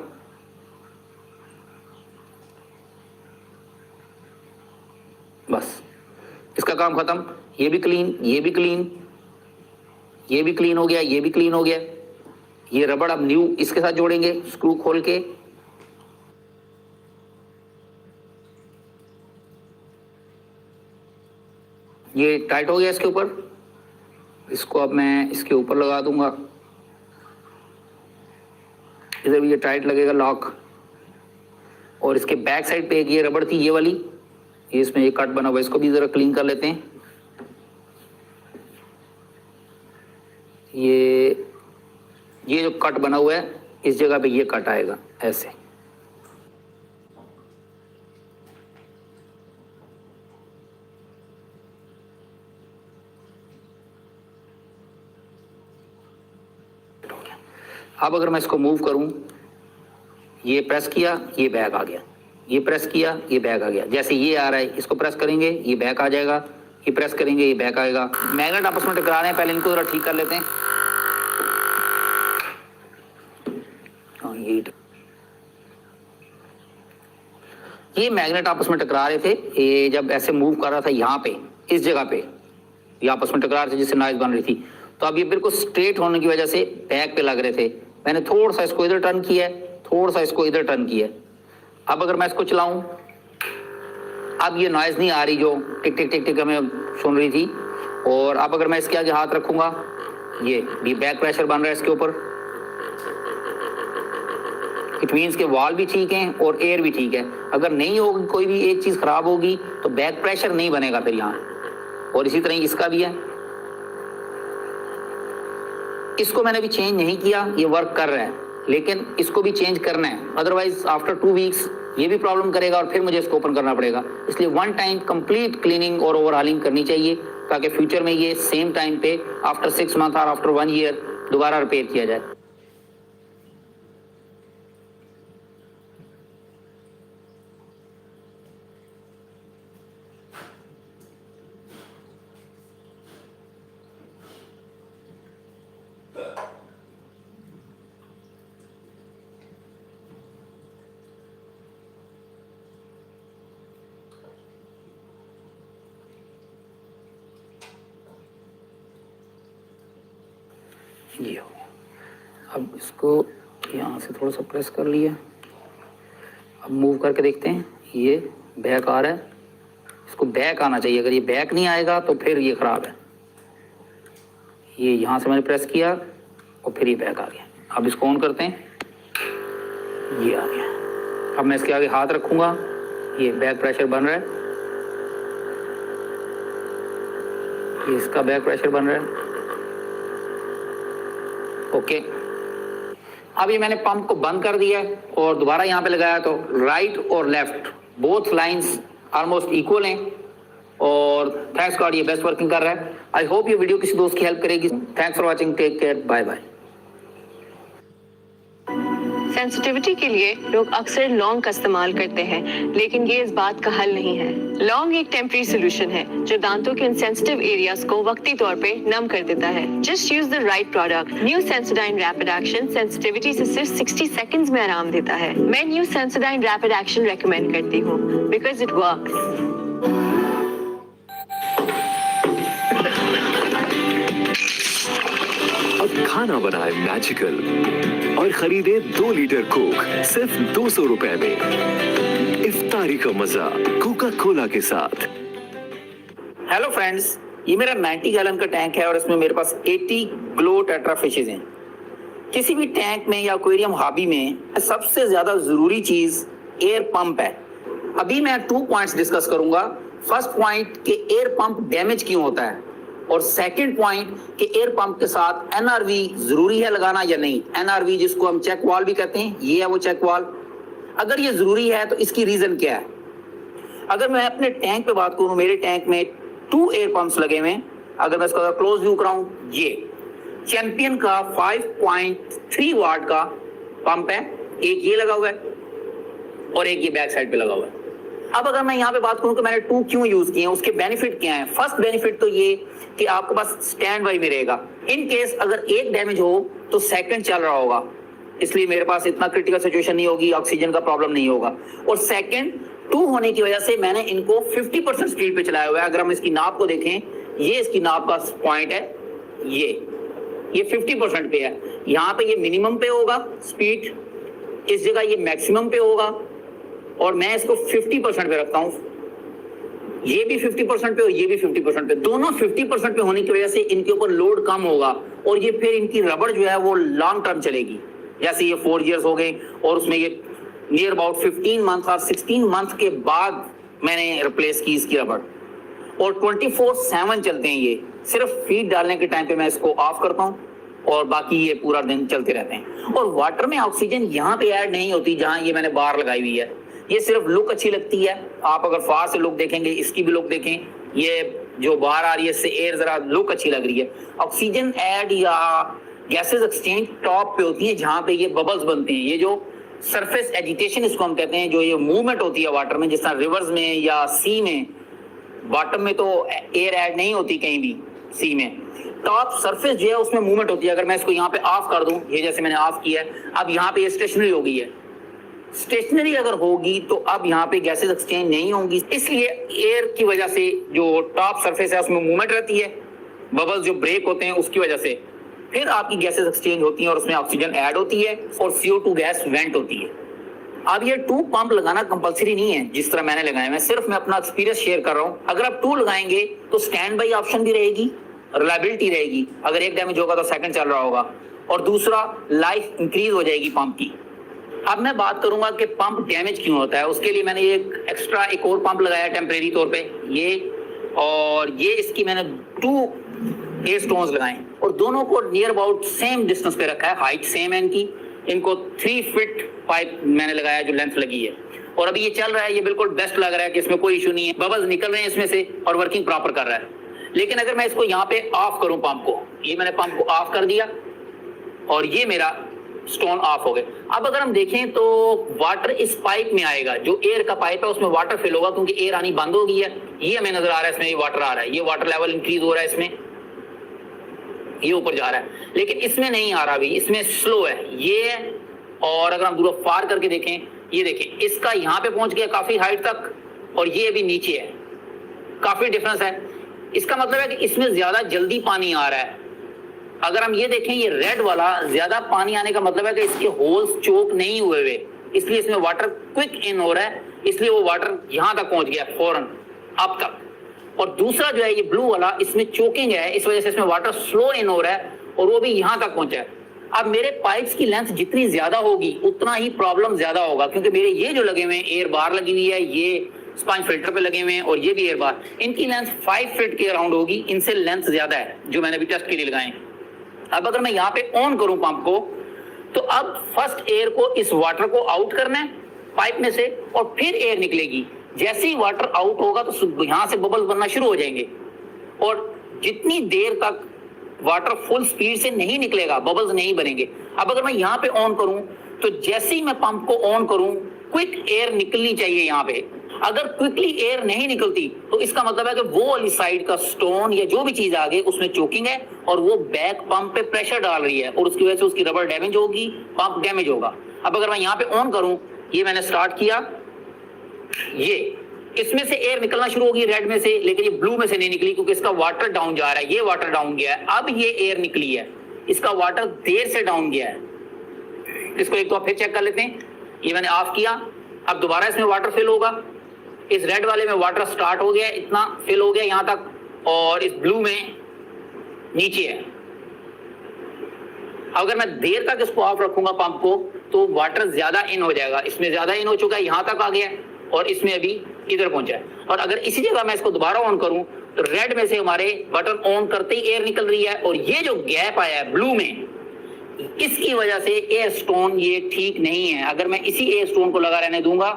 बस इसका काम खत्म। ये भी क्लीन, ये भी क्लीन, ये भी क्लीन हो गया, ये भी क्लीन हो गया। ये रबड़ अब न्यू इसके साथ जोड़ेंगे स्क्रू खोल के। ये टाइट हो गया इसके ऊपर, इसको अब मैं इसके ऊपर लगा दूंगा। इधर भी ये टाइट लगेगा लॉक, और इसके बैक साइड पे एक ये रबड़ थी ये वाली, ये इसमें एक कट बना हुआ, इसको भी जरा क्लीन कर लेते हैं। ये जो कट बना हुआ है इस जगह पे ये कट आएगा ऐसे। अब अगर मैं इसको मूव करूं, ये प्रेस किया, ये बैक आ गया, ये प्रेस किया, ये बैक आ गया। जैसे ये आ रहा है, इसको प्रेस करेंगे ये बैक आ जाएगा, ये प्रेस करेंगे ये बैक आएगा। मैग्नेट आपस में टकरा रहे हैं, पहले इनको जरा ठीक कर लेते हैं। ये मैग्नेट आपस में टकरा रहे थे, ये जब ऐसे मूव कर रहा था यहाँ पे इस जगह पे ये आपस में टकरा रहे थे जिससे नॉइज बन रही थी। तो अब ये बिल्कुल स्ट्रेट होने की वजह से बैक पे लग रहे थे। मैंने थोड़ा सा इसको इधर टर्न किया है, थोड़ा सा इसको इधर टर्न किया है। अब अगर मैं इसको चलाऊं, अब ये नॉइज नहीं आ रही जो टिक टिक टिक टिक हमें सुन रही थी। और अब अगर मैं इसके आगे हाथ रखूंगा, ये भी बैक प्रेशर बन रहा है इसके ऊपर। इट मीन्स के वॉल भी ठीक है और एयर भी ठीक है। अगर नहीं होगी, कोई भी एक चीज खराब होगी तो बैक प्रेशर नहीं बनेगा फिर यहाँ। और इसी तरह इसका भी है, इसको मैंने भी चेंज नहीं किया, ये वर्क कर रहा है, लेकिन इसको भी चेंज करना है, अदरवाइज आफ्टर 2 वीक्स ये भी प्रॉब्लम करेगा और फिर मुझे इसको ओपन करना पड़ेगा। इसलिए 1 टाइम कंप्लीट क्लीनिंग और ओवरहॉलिंग करनी चाहिए, ताकि फ्यूचर में ये सेम टाइम पे आफ्टर 6 मंथ और आफ्टर 1 ईयर दोबारा रिपेयर किया जाए। ये हो गया। अब इसको यहाँ से थोड़ा सा प्रेस कर लिया, अब मूव करके देखते हैं, ये बैक आ रहा है, इसको बैक आना चाहिए। अगर ये बैक नहीं आएगा तो फिर ये ख़राब है। ये यहाँ से मैंने प्रेस किया और फिर ये बैक आ गया। अब इसको ऑन करते हैं, ये आ गया। अब मैं इसके आगे हाथ रखूँगा, ये बैक प्रेशर बन रहा है, ये इसका बैक प्रेशर बन रहा है। ओके, अब ये मैंने पंप को बंद कर दिया है और दोबारा यहाँ पे लगाया, तो राइट और left both lines almost equal हैं और थैंक्स गॉड ये बेस्ट वर्किंग कर रहा है। आई होप ये वीडियो किसी दोस्त की हेल्प करेगी। Thanks for watching, take care, bye bye. Sensitivity के लिए लोग अक्सर लौंग का इस्तेमाल करते हैं, लेकिन ये इस बात का हल नहीं है। लौंग एक टेम्परेरी सोल्यूशन है जो दांतों के इंसेंसिटिव एरियाज को वक्ती तौर पे नम कर देता है। Just use the right product. New Sensodyne rapid action sensitivity से सिर्फ 60 सेकंड्स में आराम देता है। मैं new Sensodyne rapid action recommend करती हूँ बिकॉज इट वर्क्स। अब खाना बनाए मैजिकल और खरीदे 2 लीटर कोक सिर्फ 200 रुपए में। इफ्तारी का मजा कोका कोला के साथ। हेलो फ्रेंड्स, ये मेरा 90 गैलन का टैंक है और इसमें मेरे पास 80 ग्लो टेट्रा फिशेज हैं। किसी भी टैंक में या एक्वेरियम हॉबी में सबसे ज्यादा जरूरी चीज एयर पंप है। अभी मैं 2 पॉइंट्स डिस्कस करूंगा। फर्स्ट पॉइंट कि एयर पंप डैमेज क्यों होता है, और सेकंड पॉइंट कि एयर पंप के साथ एनआरवी जरूरी है लगाना या नहीं। एनआरवी जिसको हम चेक वाल भी कहते हैं, ये है वो चेक वाल। अगर ये जरूरी है तो इसकी रीजन क्या है। अगर मैं अपने टैंक पे बात करूं, मेरे टैंक में 2 एयर पंप्स लगे हुए हैं। अगर मैं इसका क्लोज व्यू कराऊं, ये चैंपियन का 5.3 वाट का पंप है, एक ये लगा हुआ है और एक ये बैक साइड पे लगा हुआ है। अब अगर मैं यहाँ पे बात करूं कि मैंने 2 क्यों यूज किए हैं, उसके बेनिफिट क्या हैं। फर्स्ट बेनिफिट तो ये कि आपके पास स्टैंड बाई में रहेगा, इन केस अगर एक डैमेज हो तो सेकंड चल रहा होगा, इसलिए मेरे पास इतना क्रिटिकल सिचुएशन नहीं होगी, ऑक्सीजन का प्रॉब्लम नहीं होगा। और सेकंड 2 होने की वजह से मैंने इनको 50% स्पीड पे चलाया हुआ है। अगर हम इसकी नाप को देखें, ये इसकी नाप का पॉइंट है, ये 50% पे है। यहाँ पे ये मिनिमम पे होगा स्पीड, इस जगह ये मैक्सिमम पे होगा और मैं इसको 50% पे रखता हूँ। ये भी 50% पे और ये भी 50% पे, दोनों 50% पे होने की वजह से इनके ऊपर लोड कम होगा और ये फिर इनकी रबड़ जो है वो लॉन्ग टर्म चलेगी। जैसे ये 4 इयर्स हो गए और उसमें ये नियर अबाउट 15 मंथ और 16 मंथ के बाद मैंने रिप्लेस की इसकी रबड़, और 24/7 चलते हैं ये। सिर्फ फीड डालने के टाइम पे मैं इसको ऑफ करता हूँ और बाकी ये पूरा दिन चलते रहते हैं। और वाटर में ऑक्सीजन यहाँ पे ऐड नहीं होती जहाँ ये मैंने बार लगाई हुई है, ये सिर्फ लुक अच्छी लगती है। आप अगर फार से लुक देखेंगे, इसकी भी लुक देखें, ये जो बाहर आ रही है इससे एयर जरा लुक अच्छी लग रही है। ऑक्सीजन ऐड या गैसेस एक्सचेंज टॉप पे होती है जहाँ पे ये बबल्स बनते हैं, ये जो सरफेस एजिटेशन इसको हम कहते हैं, जो ये मूवमेंट होती है वाटर में, जिस तरह रिवर्स में या सी में। बॉटम में तो एयर ऐड नहीं होती कहीं भी, सी में टॉप सरफेस जो है उसमें मूवमेंट होती है। अगर मैं इसको यहाँ पे ऑफ कर दूं, ये जैसे मैंने ऑफ किया है, अब यहाँ पे ये स्टेशनरी हो गई है। स्टेशनरी अगर होगी तो अब यहाँ पे गैसेस एक्सचेंज नहीं होंगी, इसलिए एयर की वजह से जो टॉप सरफेस है उसमें मूवमेंट रहती है, बबल्स जो ब्रेक होते हैं उसकी वजह से फिर आपकी गैसेस एक्सचेंज होती हैं और उसमें ऑक्सीजन ऐड होती है और CO2 गैस वेंट होती है। अब ये 2 पंप लगाना कंपलसरी नहीं है जिस तरह मैंने लगाया, मैं अपना एक्सपीरियंस शेयर कर रहा हूँ। अगर आप 2 लगाएंगे तो स्टैंड बाई ऑप्शन भी रहेगी, रिलायबिलिटी रहेगी, अगर एक डैमेज होगा तो सेकंड चल रहा होगा, और दूसरा लाइफ इंक्रीज हो जाएगी पंप की। अब मैं बात करूंगा कि पंप डैमेज क्यों होता है। उसके लिए मैंने एक और पंप लगाया टेम्परेरी तौर पे, ये और ये इसकी मैंने 2 एयर स्टोन्स लगाए और दोनों को नियर अबाउट सेम डिस्टेंस पे रखा है, हाइट सेम है इनकी। इनको 3 फीट पाइप मैंने लगाया जो लेंथ लगी है, और अभी ये चल रहा है, ये बिल्कुल बेस्ट लग रहा है कि इसमें कोई इशू नहीं है, बबल्स निकल रहे हैं इसमें से और वर्किंग प्रॉपर कर रहा है। लेकिन अगर मैं इसको यहाँ पे ऑफ करूं पंप को, ये मैंने पंप को ऑफ कर दिया और ये मेरा स्टोन ऑफ हो गए। अब अगर हम देखें तो वाटर इस पाइप में आएगा, जो एयर का पाइप है उसमें वाटर फिल होगा क्योंकि एयर आनी बंद हो गई है। ये हमें नजर आ रहा है, इसमें ये वाटर आ रहा है, ये वाटर लेवल इंक्रीज हो रहा है, इसमें ये ऊपर जा रहा है, लेकिन इसमें नहीं आ रहा अभी, इसमें स्लो है ये। और अगर हम दूर फार करके देखें, ये देखें इसका यहाँ पे पहुंच गया काफी हाइट तक और ये अभी नीचे है, काफी डिफरेंस है। इसका मतलब है कि इसमें ज्यादा जल्दी पानी आ रहा है। अगर हम ये देखें, ये रेड वाला ज्यादा पानी आने का मतलब है कि इसके होल्स चोक नहीं हुए हुए, इसलिए इसमें वाटर क्विक इन हो रहा है, इसलिए वो वाटर यहां तक पहुंच गया फौरन अब तक। और दूसरा जो है ये ब्लू वाला, इसमें चोकिंग है, इस वजह से इसमें वाटर स्लो इन हो रहा है और वो भी यहां तक पहुंचा है। अब मेरे पाइप्स की लेंथ जितनी ज्यादा होगी उतना ही प्रॉब्लम ज्यादा होगा, क्योंकि मेरे ये जो लगे हुए हैं एयर बार लगी हुई है, ये स्पंज फिल्टर पे लगे हुए हैं और ये भी एयर बार, इनकी लेंथ 5 फीट के अराउंड होगी, इनसे लेंथ ज्यादा है जो मैंने अभी टेस्ट के लिए लगाए। अब अगर मैं यहाँ पे ऑन करूं पंप को, तो अब फर्स्ट एयर को, इस वाटर को आउट करना है पाइप में से और फिर एयर निकलेगी। जैसे ही वाटर आउट होगा तो यहां से बबल्स बनना शुरू हो जाएंगे और जितनी देर तक वाटर फुल स्पीड से नहीं निकलेगा बबल्स नहीं बनेंगे। अब अगर मैं यहाँ पे ऑन करूं तो जैसे ही मैं पंप को ऑन करूं क्विक एयर निकलनी चाहिए यहाँ पे। अगर क्विकली एयर नहीं निकलती तो इसका मतलब है कि वो वाली साइड का स्टोन या जो भी चीज आ गई उसमें चोकिंग है और वो बैक पंप पे प्रेशर डाल रही है और उसकी वजह से उसकी रबर डैमेज होगी, पंप डैमेज होगा। अब अगर मैं यहाँ पे ऑन करूं, ये मैंने स्टार्ट किया, ये इसमें से एयर निकलना शुरू होगी रेड में से, लेकिन ये ब्लू में से नहीं निकली क्योंकि इसका वाटर डाउन जा रहा है, ये वाटर डाउन गया है। अब ये एयर निकली है, इसका वाटर देर से डाउन गया है। इसको एक बार फिर चेक कर लेते हैं। ये मैंने ऑफ किया, अब दोबारा इसमें वाटर फिल होगा। इस रेड वाले में वाटर स्टार्ट हो गया, इतना फिल हो गया यहां तक, और इस ब्लू में नीचे है। अगर मैं देर तक इसको ऑफ रखूंगा पंप को तो वाटर ज्यादा इन हो जाएगा, इसमें ज्यादा इन हो चुका है, यहां तक आ गया और इसमें अभी इधर पहुंचा है। और अगर इसी जगह मैं इसको दोबारा ऑन करूं तो रेड में से हमारे बटन ऑन करते ही एयर निकल रही है और ये जो गैप आया है ब्लू में, इसकी वजह से एयर स्टोन ये ठीक नहीं है। अगर मैं इसी एयर स्टोन को लगा रहने दूंगा,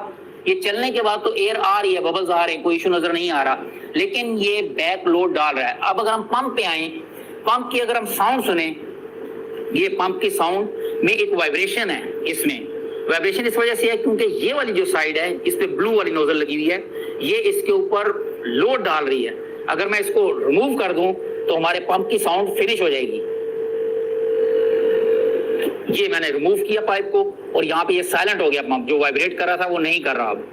ये चलने के बाद तो एयर आ रही है, बबल्स आ रहे हैं, कोई इशू नजर नहीं आ रहा, लेकिन ये बैक लोड डाल रहा है। अब अगर हम पंप पे आए, पंप की अगर हम साउंड सुने ये पंप की साउंड में एक वाइब्रेशन है। इसमें वाइब्रेशन इस वजह से है क्योंकि ये वाली जो साइड है इस पे ब्लू वाली नोजल लगी हुई है, ये इसके ऊपर लोड डाल रही है। अगर मैं इसको रिमूव कर दूं तो हमारे पंप की साउंड फिनिश हो जाएगी। ये मैंने रिमूव किया पाइप को और यहाँ पे ये साइलेंट हो गया पंप, जो वाइब्रेट कर रहा था वो नहीं कर रहा, अब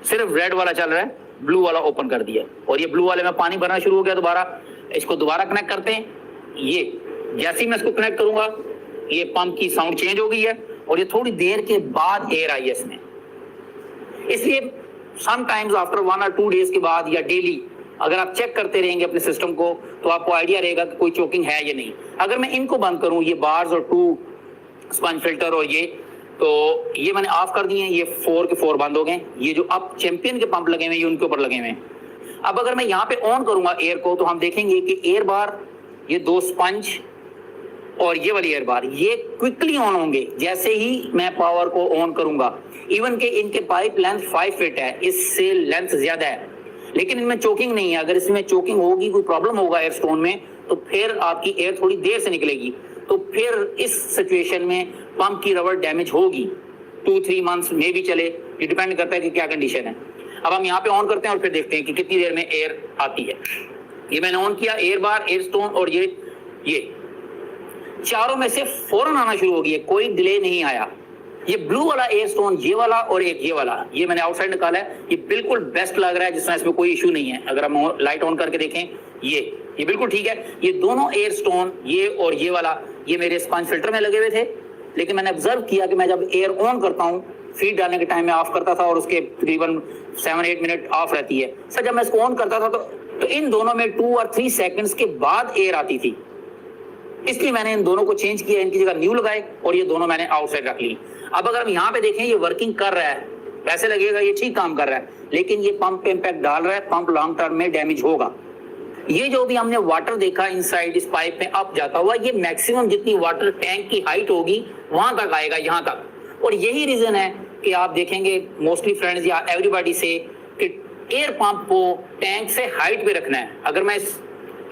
सिर्फ रेड वाला चल रहा है, ब्लू वाला ओपन कर दिया और ये ब्लू वाले में पानी भरना शुरू हो गया दोबारा। इसको दोबारा कनेक्ट करते हैं। ये जैसे ही मैं इसको कनेक्ट करूंगा ये पंप की साउंड चेंज हो गई है और ये थोड़ी देर के बाद एयर आई है इसमें। इसलिए समटाइम्स आफ्टर 1 और 2 डेज के बाद या डेली अगर आप चेक करते रहेंगे अपने सिस्टम को तो आपको आइडिया रहेगा कि कोई चोकिंग है या नहीं। अगर मैं इनको बंद करूं, ये बार्स और 2 स्पंज फिल्टर और ये मैंने ऑफ कर दिए हैं, ये 4 के 4 बंद हो गए। ये जो अब चैंपियन के पंप लगे हुए हैं ये उनके ऊपर लगे हुए हैं। अब अगर मैं यहाँ पे ऑन करूंगा एयर को तो हम देखेंगे कि एयर बार, ये 2 स्पंज और ये वाली एयर बार ये क्विकली ऑन होंगे जैसे ही मैं पावर को ऑन करूंगा। इवन के इनके पाइप लेंथ 5 फीट है, इससे लेंथ ज्यादा है, लेकिन इनमें चोकिंग नहीं है। अगर इसमें चोकिंग होगी, कोई प्रॉब्लम होगा एयर स्टोन में, तो फिर आपकी एयर थोड़ी देर से निकलेगी, तो फिर इस सिचुएशन में पंप की रबर डैमेज होगी। 2-3 मंथ्स में भी चले, ये डिपेंड करता है कि क्या कंडीशन है। अब हम यहाँ पे ऑन करते हैं और फिर देखते हैं कि कितनी देर में एयर आती है। ये मैंने ऑन किया, एयर बार, एयर स्टोन और ये चारों में से फौरन आना शुरू हो गई है, कोई डिले नहीं आया। ये ब्लू वाला एयर स्टोन, ये वाला और एक ये वाला, ये मैंने आउटसाइड निकाला है, ये बिल्कुल बेस्ट लग रहा है, जिसमें इसमें कोई इशू नहीं है। अगर हम लाइट ऑन करके देखें ये बिल्कुल ठीक है। ये दोनों एयर स्टोन, ये और ये वाला, ये मेरे स्पंज फिल्टर में लगे हुए थे, लेकिन मैंने ऑब्जर्व किया कि मैं जब एयर ऑन करता हूँ, फीड डालने के टाइम में ऑफ करता था और उसके तकरीबन 7-8 मिनट ऑफ रहती है सर। जब मैं इसको ऑन करता था तो इन दोनों में 2 और 3 सेकंड्स के बाद एयर आती थी, इसलिए मैंने इन दोनों को चेंज किया, इनकी जगह न्यू लगाए और ये दोनों मैंने आउटसाइड रख ली। अब अगर हम यहाँ पे देखें ये वर्किंग कर रहा है, वैसे लगेगा ये ठीक काम कर रहा है, लेकिन ये पंप पे इम्पैक्ट डाल रहा है, पंप लॉन्ग टर्म में डैमेज होगा। ये जो भी हमने वाटर देखा इनसाइड इस पाइप में अप जाता हुआ, ये मैक्सिमम जितनी वाटर टैंक की हाइट होगी वहां तक आएगा, यहाँ तक। और यही रीजन है कि आप देखेंगे मोस्टली फ्रेंड्स या एवरीबॉडी से कि एयर पंप को टैंक से हाइट पे रखना है। अगर मैं इस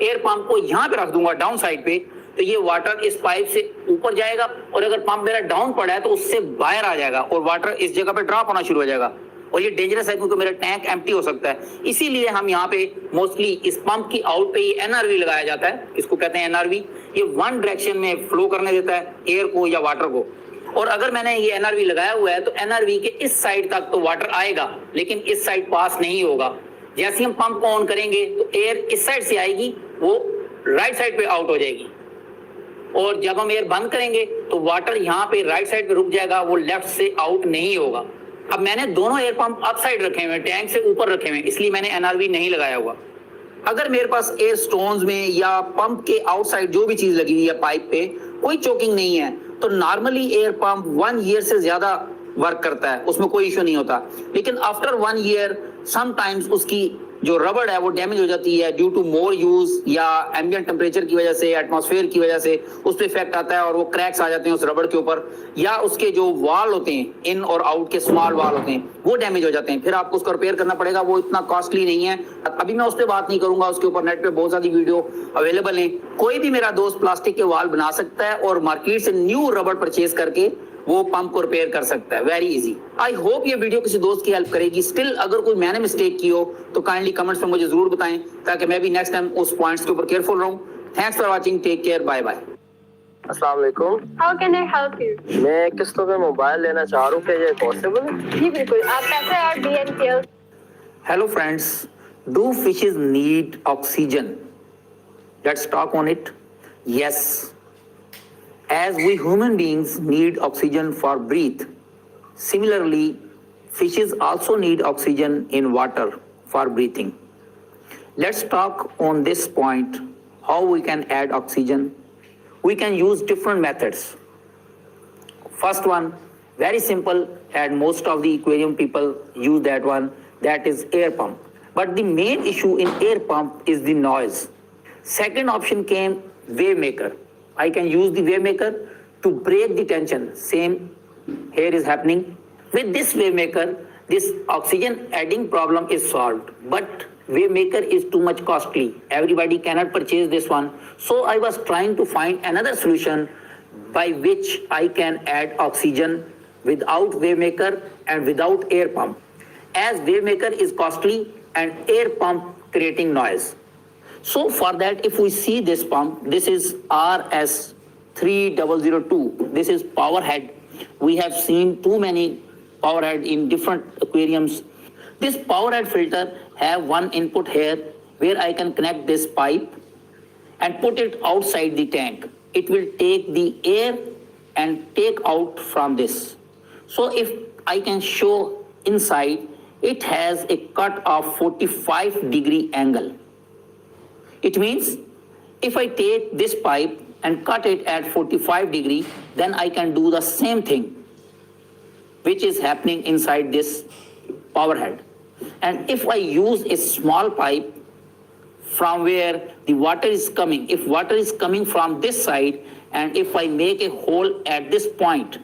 एयर पंप को यहाँ पे रख दूंगा डाउन साइड पे, तो ये वाटर इस पाइप से ऊपर जाएगा और अगर पंप मेरा डाउन पड़ा है तो उससे बाहर आ जाएगा और वाटर इस जगह पे ड्रॉप होना शुरू हो जाएगा और ये डेंजरस है क्योंकि मेरा टैंक एम्प्टी हो सकता है। इसीलिए हम यहाँ पे मोस्टली इस पंप की आउट पे एनआरवी लगाया जाता है, इसको कहते हैं एनआरवी। ये 1 डायरेक्शन में फ्लो करने देता है एयर को या वाटर को। और अगर मैंने ये एनआरवी लगाया हुआ है तो एनआरवी के इस साइड तक तो वाटर आएगा, लेकिन इस साइड पास नहीं होगा। जैसे हम पंप को ऑन करेंगे तो एयर इस साइड से आएगी, वो राइट साइड पे आउट हो जाएगी, और जब हम एयर बंद करेंगे तो वाटर यहाँ पे राइट साइड पे रुक जाएगा, वो लेफ्ट से आउट नहीं होगा। अब मैंने दोनों एयर पंप अप साइड रखे हुए, टैंक से ऊपर रखे हुए, इसलिए मैंने एनआरवी नहीं लगाया हुआ। अगर मेरे पास एयर स्टोन्स में या पंप के आउटसाइड जो भी चीज लगी हुई है पाइप पे, कोई चोकिंग नहीं है, तो नॉर्मली एयर पंप 1 ईयर से ज्यादा वर्क करता है, उसमें कोई इशू नहीं होता। लेकिन आफ्टर 1 ईयर समटाइम्स उसकी जो रबड़ है वो डैमेज हो जाती है ड्यू टू मोर यूज या एम्बिएंट टेम्परेचर की वजह से, एटमॉस्फेयर की वजह से उस पर इफेक्ट आता है और वो क्रैक्स आ जाते हैं उस रबड़ के ऊपर, या उसके जो वाल होते हैं, इन और आउट के स्मॉल वाल होते हैं, वो डैमेज हो जाते हैं। फिर आपको उसको रिपेयर करना पड़ेगा, वो इतना कॉस्टली नहीं है। अभी मैं उस पर बात नहीं करूंगा, उसके ऊपर नेट पे बहुत सारी वीडियो अवेलेबल है। कोई भी मेरा दोस्त प्लास्टिक के वाल बना सकता है और मार्केट से न्यू रबड़ परचेज करके वो पंप को रिपेयर कर सकता है, वेरी इजी। आई होप ये वीडियो किसी दोस्त की हेल्प करेगी। स्टिल अगर कोई मैंने मिस्टेक की हो तो काइंडली कमेंट्स में मुझे जरूर बताएं, ताकि मैं भी नेक्स्ट टाइम उस पॉइंट्स के ऊपर केयरफुल रहूं। Thanks for watching, take care, bye bye. अस्सलाम वालेकुम। How can I help you? मैं किस्तों पे मोबाइल लेना चाह रहा हूँ, क्या ये पॉसिबल है? जी बिल्कुल, आप पैसे और BNPL। Hello friends, do fishes need oxygen? Let's talk on it. Yes, as we human beings need oxygen for breathe, similarly fishes also need oxygen in water for breathing. Let's talk on this point, how we can add oxygen. We can use different methods. First one, very simple, and most of the aquarium people use that one, that is air pump. But the main issue in air pump is the noise. Second option came wave maker. I can use the wave maker to break the tension. Same here is happening. With this wave maker, this oxygen adding problem is solved. But wave maker is too much costly. Everybody cannot purchase this one. So I was trying to find another solution by which I can add oxygen without wave maker and without air pump, as wave maker is costly and air pump creating noise. So for that, if we see this pump, this is RS3002. This is power head. We have seen too many power head in different aquariums. This power head filter have one input here where I can connect this pipe and put it outside the tank. It will take the air and take out from this. So if I can show inside, it has a cut of 45-degree angle. It means if I take this pipe and cut it at 45 degree, then I can do the same thing which is happening inside this power head. And if I use a small pipe from where the water is coming, if water is coming from this side, and if I make a hole at this point,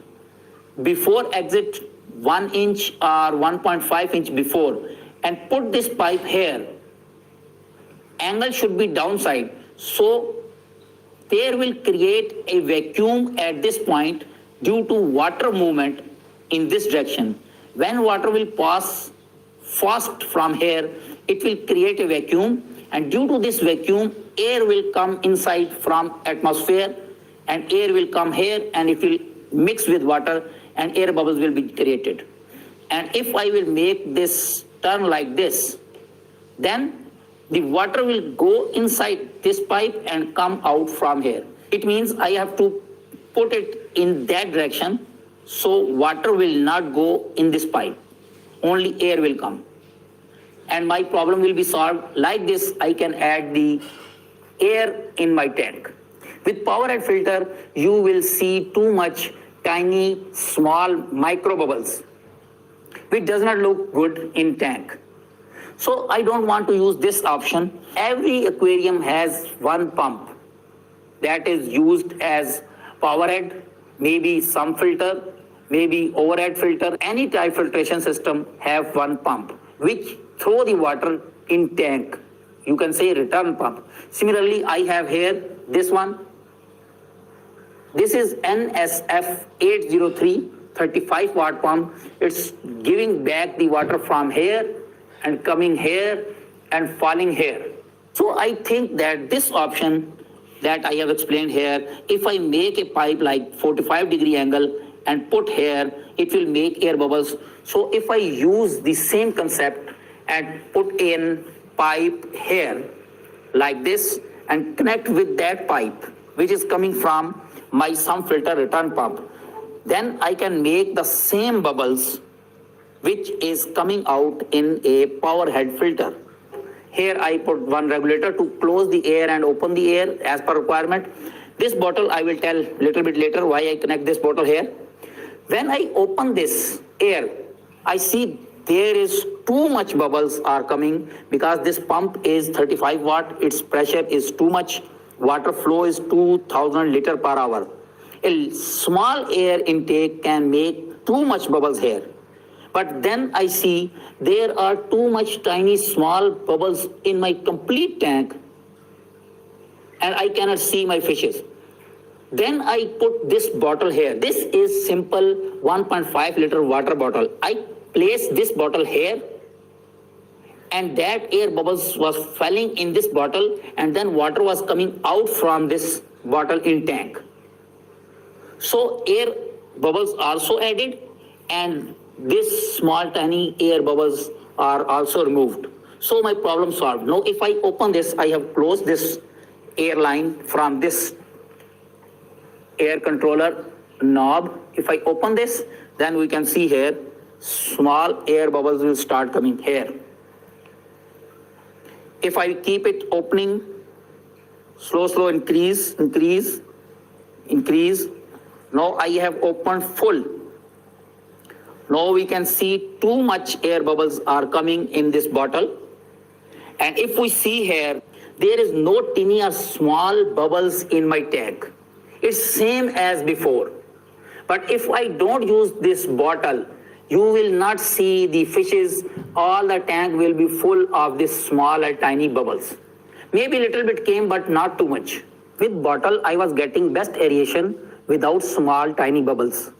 before exit 1 inch or 1.5 inch before, and put this pipe here, angle should be downside. So there will create a vacuum at this point due to water movement in this direction. When water will pass fast from here, it will create a vacuum, and due to this vacuum, air will come inside from atmosphere, and air will come here and it will mix with water and air bubbles will be created. And if I will make this turn like this, then the water will go inside this pipe and come out from here. It means I have to put it in that direction, so water will not go in this pipe, only air will come. And my problem will be solved. Like this, I can add the air in my tank. With power head filter, you will see too much tiny, small micro bubbles, which does not look good in tank. So I don't want to use this option. Every aquarium has one pump that is used as power head, maybe some filter, maybe overhead filter. Any type filtration system have one pump which throw the water in tank. You can say return pump. Similarly, I have here this one. This is NSF 803 35 watt pump. It's giving back the water from here and coming here and falling here. So I think that this option that I have explained here, if I make a pipe like 45-degree angle and put here, it will make air bubbles. So if I use the same concept and put in pipe here like this and connect with that pipe which is coming from my sump filter return pump, then I can make the same bubbles which is coming out in a power head filter. Here I put one regulator to close the air and open the air as per requirement. This bottle I will tell little bit later why I connect this bottle here. When I open this air, I see there is too much bubbles are coming because this pump is 35 watt, its pressure is too much, water flow is 2000 liter per hour. A small air intake can make too much bubbles here. But then I see there are too much tiny small bubbles in my complete tank and I cannot see my fishes. Then I put this bottle here. This is simple 1.5 liter water bottle. I place this bottle here and that air bubbles was falling in this bottle and then water was coming out from this bottle in tank. So air bubbles also added and this small tiny air bubbles are also removed. So my problem solved. Now if I open this, I have closed this air line from this air controller knob. If I open this, then we can see here small air bubbles will start coming here. If I keep it opening, slow increase. Now I have opened full. Now we can see too much air bubbles are coming in this bottle. And if we see here, there is no tiny or small bubbles in my tank. It's same as before. But if I don't use this bottle, you will not see the fishes. All the tank will be full of this small and tiny bubbles. Maybe little bit came, but not too much. With bottle, I was getting best aeration without small tiny bubbles.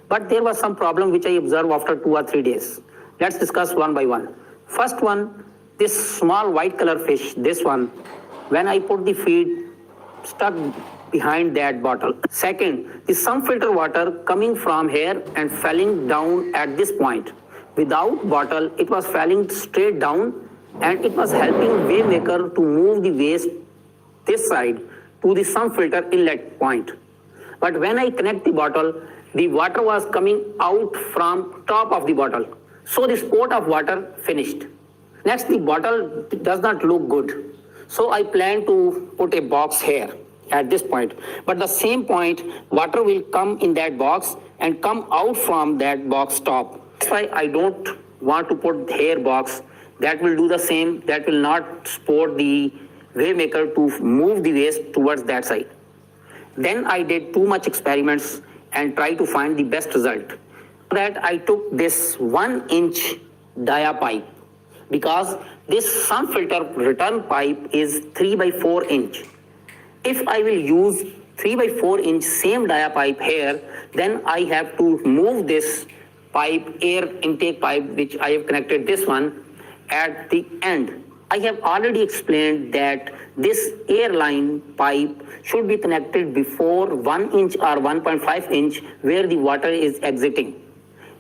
But there was some problem which I observed after 2 or 3 days. Let's discuss one by one. First one, this small white color fish, this one, when I put the feed, stuck behind that bottle. Second, the some filter water coming from here and falling down at this point. Without bottle, it was falling straight down and it was helping Waymaker to move the waste this side to the some filter inlet point. But when I connect the bottle, the water was coming out from top of the bottle. So the sport of water finished. Next, the bottle does not look good. So I plan to put a box here at this point. But the same point, water will come in that box and come out from that box top. That's why I don't want to put hair box. That will do the same. That will not support the Waymaker to move the waste towards that side. Then I did too much experiments and tried to find the best result. That I took this 1-inch dia pipe because this some filter return pipe is 3 by 4 inch. If I will use 3 by 4 inch same dia pipe here, then I have to move this pipe, air intake pipe, which I have connected this one at the end. I have already explained that this airline pipe should be connected before 1 inch or 1.5 inch where the water is exiting.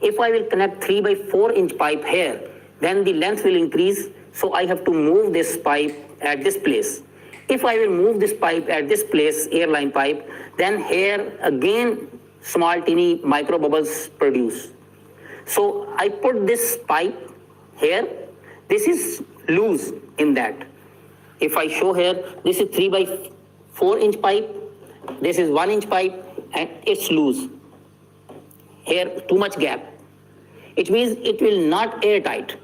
If I will connect 3 by 4 inch pipe here, then the length will increase. So I have to move this pipe at this place. If I will move this pipe at this place, airline pipe, then here again small teeny micro bubbles produce. So I put this pipe here. This is loose in that. If I show here, this is 3 by 4 inch pipe. This is 1 inch pipe and it's loose. Here too much gap. It means it will not airtight.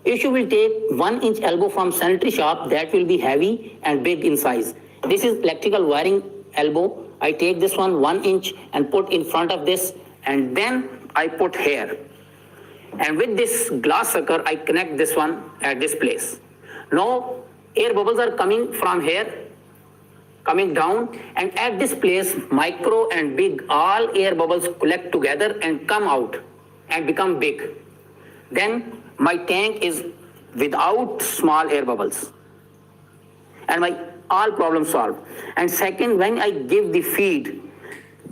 If you will take 1 inch elbow from sanitary shop, that will be heavy and big in size. This is electrical wiring elbow. I take this one 1 inch and put in front of this and then I put here. And with this glass sucker, I connect this one at this place. Now air bubbles are coming from here, coming down, and at this place, micro and big, all air bubbles collect together and come out and become big. Then my tank is without small air bubbles. And my all problems solved. And second, when I give the feed,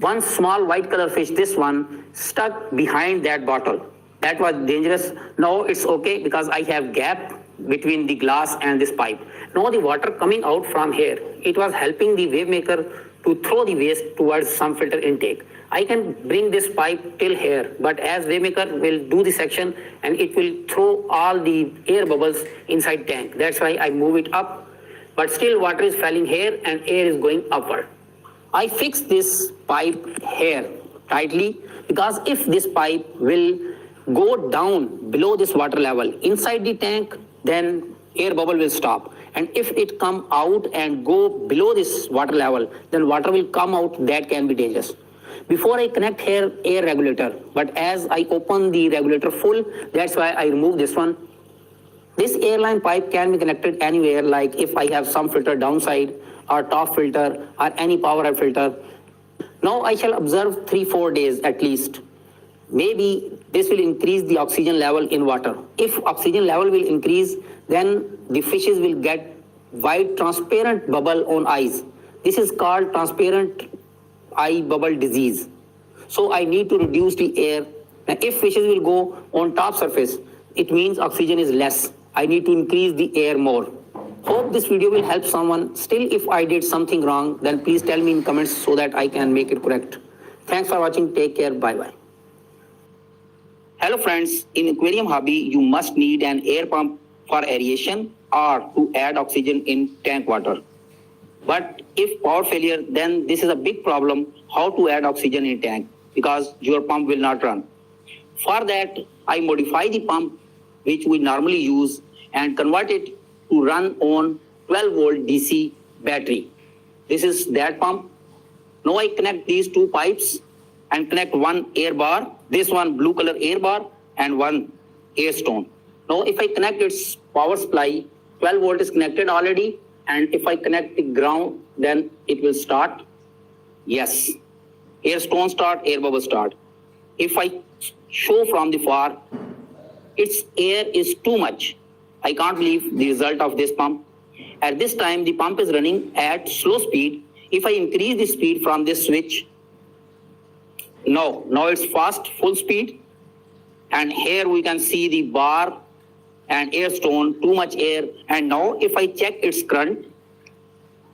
one small white color fish, this one, stuck behind that bottle. That was dangerous. Now it's okay because I have gap between the glass and this pipe. Now the water coming out from here, it was helping the Waymaker to throw the waste towards some filter intake. I can bring this pipe till here, but as Waymaker will do the section and it will throw all the air bubbles inside tank. That's why I move it up, but still water is falling here and air is going upward. I fix this pipe here tightly because if this pipe will go down below this water level inside the tank, then air bubble will stop. And if it come out and go below this water level, then water will come out, that can be dangerous. Before I connect here air regulator, but as I open the regulator full, that's why I remove this one. This airline pipe can be connected anywhere, like if I have some filter downside or top filter or any power filter. Now I shall observe 3-4 days at least. Maybe this will increase the oxygen level in water. If oxygen level will increase, then the fishes will get white transparent bubble on eyes. This is called transparent eye bubble disease. So I need to reduce the air. Now if fishes will go on top surface, it means oxygen is less. I need to increase the air more. Hope this video will help someone. Still, if I did something wrong, then please tell me in comments so that I can make it correct. Thanks for watching. Take care. Bye-bye. Hello friends, in aquarium hobby, you must need an air pump for aeration or to add oxygen in tank water. But if power failure, then this is a big problem, how to add oxygen in tank because your pump will not run. For that, I modify the pump which we normally use and convert it to run on 12 volt DC battery. This is that pump. Now I connect these two pipes and connect one air bar, this one blue color air bar and one air stone. Now if I connect its power supply, 12 volt is connected already, and if I connect the ground, then it will start. Yes. Air stone start, air bubble start. If I show from the far, its air is too much. I can't believe the result of this pump. At this time, the pump is running at slow speed. If I increase the speed from this switch, now it's fast, full speed. And here we can see the bar and air stone, too much air. And now if I check its current,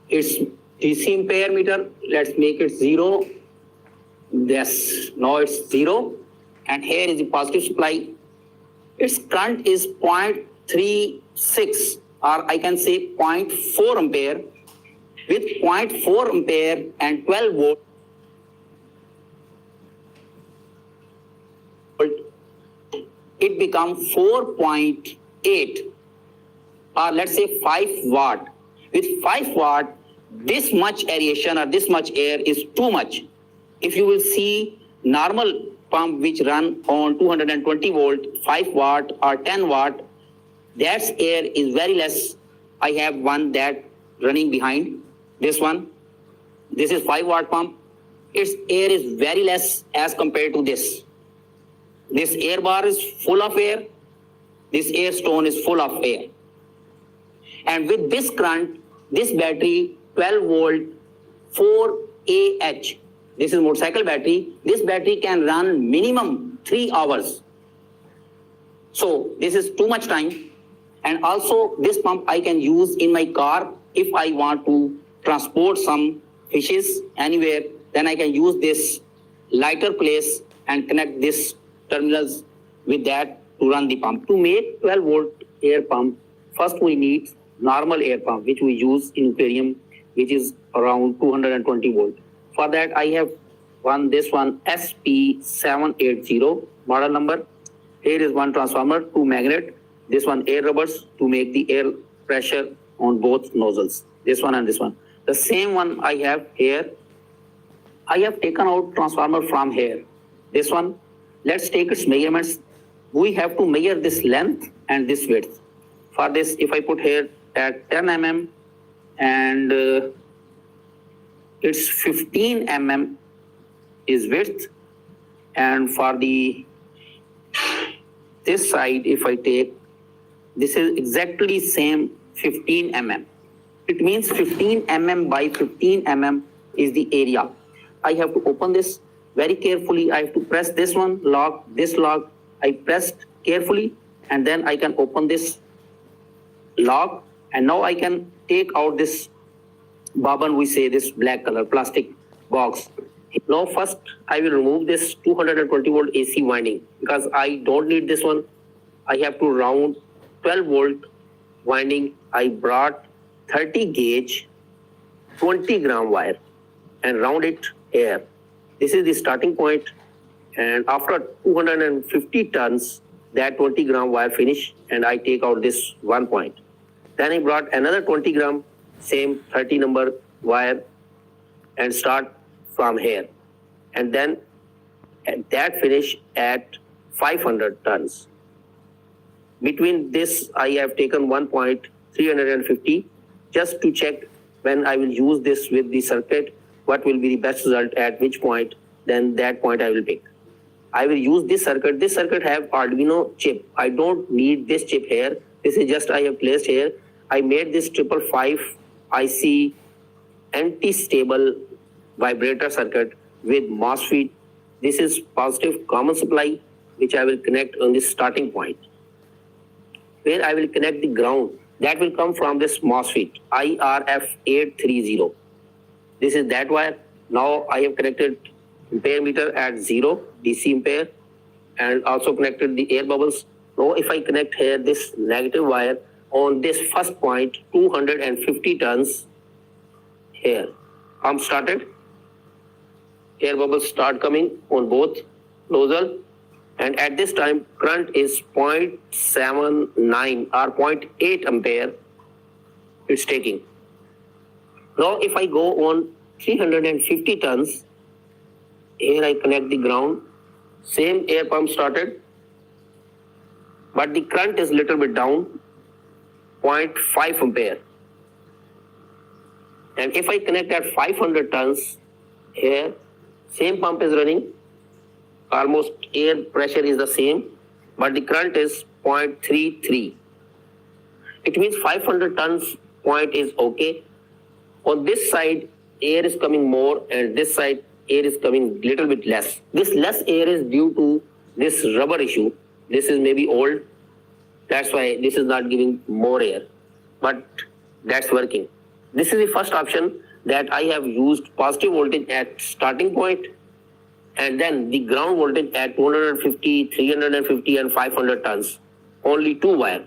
its DC ampere meter, let's make it 0. Yes, now it's 0. And here is the positive supply. Its current is 0.36, or I can say 0.4 ampere. With 0.4 ampere and 12 volt, it becomes 4.8, or let's say 5 watt. With 5 watt, this much aeration or this much air is too much. If you will see normal pump which run on 220 volt, 5 watt or 10 watt, that air is very less. I have one that running behind this one. This is 5 watt pump. Its air is very less as compared to this. This air bar is full of air. This air stone is full of air. And with this current, this battery 12 volt 4Ah. This is motorcycle battery. This battery can run minimum 3 hours. So this is too much time. And also this pump I can use in my car if I want to transport some fishes anywhere. Then I can use this lighter place and connect this terminals with that to run the pump. To make 12 volt air pump, first we need normal air pump which we use in aquarium, which is around 220 volt. For that I have this one SP780 model number. Here is one transformer, 2 magnet, this one air rubbers to make the air pressure on both nozzles, this one and this one. The same one I have here. I have taken out transformer from here, this one. Let's take its measurements. We have to measure this length and this width. For this, if I put here at 10 mm and it's 15 mm is width, and for the this side, if I take, this is exactly same 15 mm. It means 15 mm by 15 mm is the area. I have to open this very carefully. I have to press this one, lock, this lock. I pressed carefully and then I can open this lock, and now I can take out this baban, we say this black color plastic box. Now first I will remove this 220 volt AC winding because I don't need this one. I have to round 12 volt winding. I brought 30 gauge 20 gram wire and round it here. This is the starting point, and after 250 tons, that 20 gram wire finish, and I take out this 1 point. Then I brought another 20 gram, same 30 number wire, and start from here. And then that finish at 500 tons. Between this, I have taken 1 point 350 just to check when I will use this with the circuit, what will be the best result at which point, then that point I will pick. I will use this circuit. This circuit have Arduino chip. I don't need this chip here. This is just I have placed here. I made this 555 IC anti-stable vibrator circuit with MOSFET. This is positive common supply, which I will connect on this starting point, where I will connect the ground. That will come from this MOSFET, IRF830. This is that wire. Now I have connected ampere meter at 0, DC ampere, and also connected the air bubbles. Now if I connect here this negative wire on this first point, 250 tons here. Pump started. Air bubbles start coming on both nozzle, and at this time current is 0.79 or 0.8 ampere it's taking. Now if I go on 350 tons, here I connect the ground, same air pump started, but the current is little bit down, 0.5 ampere. And if I connect at 500 tons, Here, same pump is running. Almost air pressure is the same, but the current is 0.33. It means 500 tons point is okay. On this side, air is coming more, and this side, air is coming little bit less. This less air is due to this rubber issue. This is maybe old. That's why this is not giving more air, but that's working. This is the first option that I have used positive voltage at starting point, and then the ground voltage at 250, 350 and 500 tons. Only 2 wire.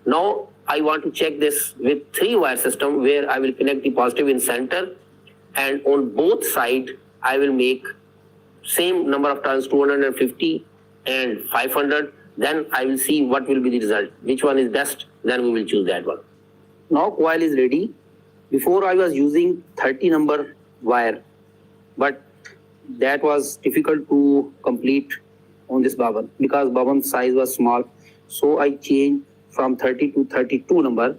Now I want to check this with 3 wire system where I will connect the positive in center, and on both sides I will make same number of turns, 250 and 500. Then I will see what will be the result. Which one is best, then we will choose that one. Now coil is ready. Before I was using 30 number wire, but that was difficult to complete on this bobbin because bobbin size was small. So I changed from 30 to 32 number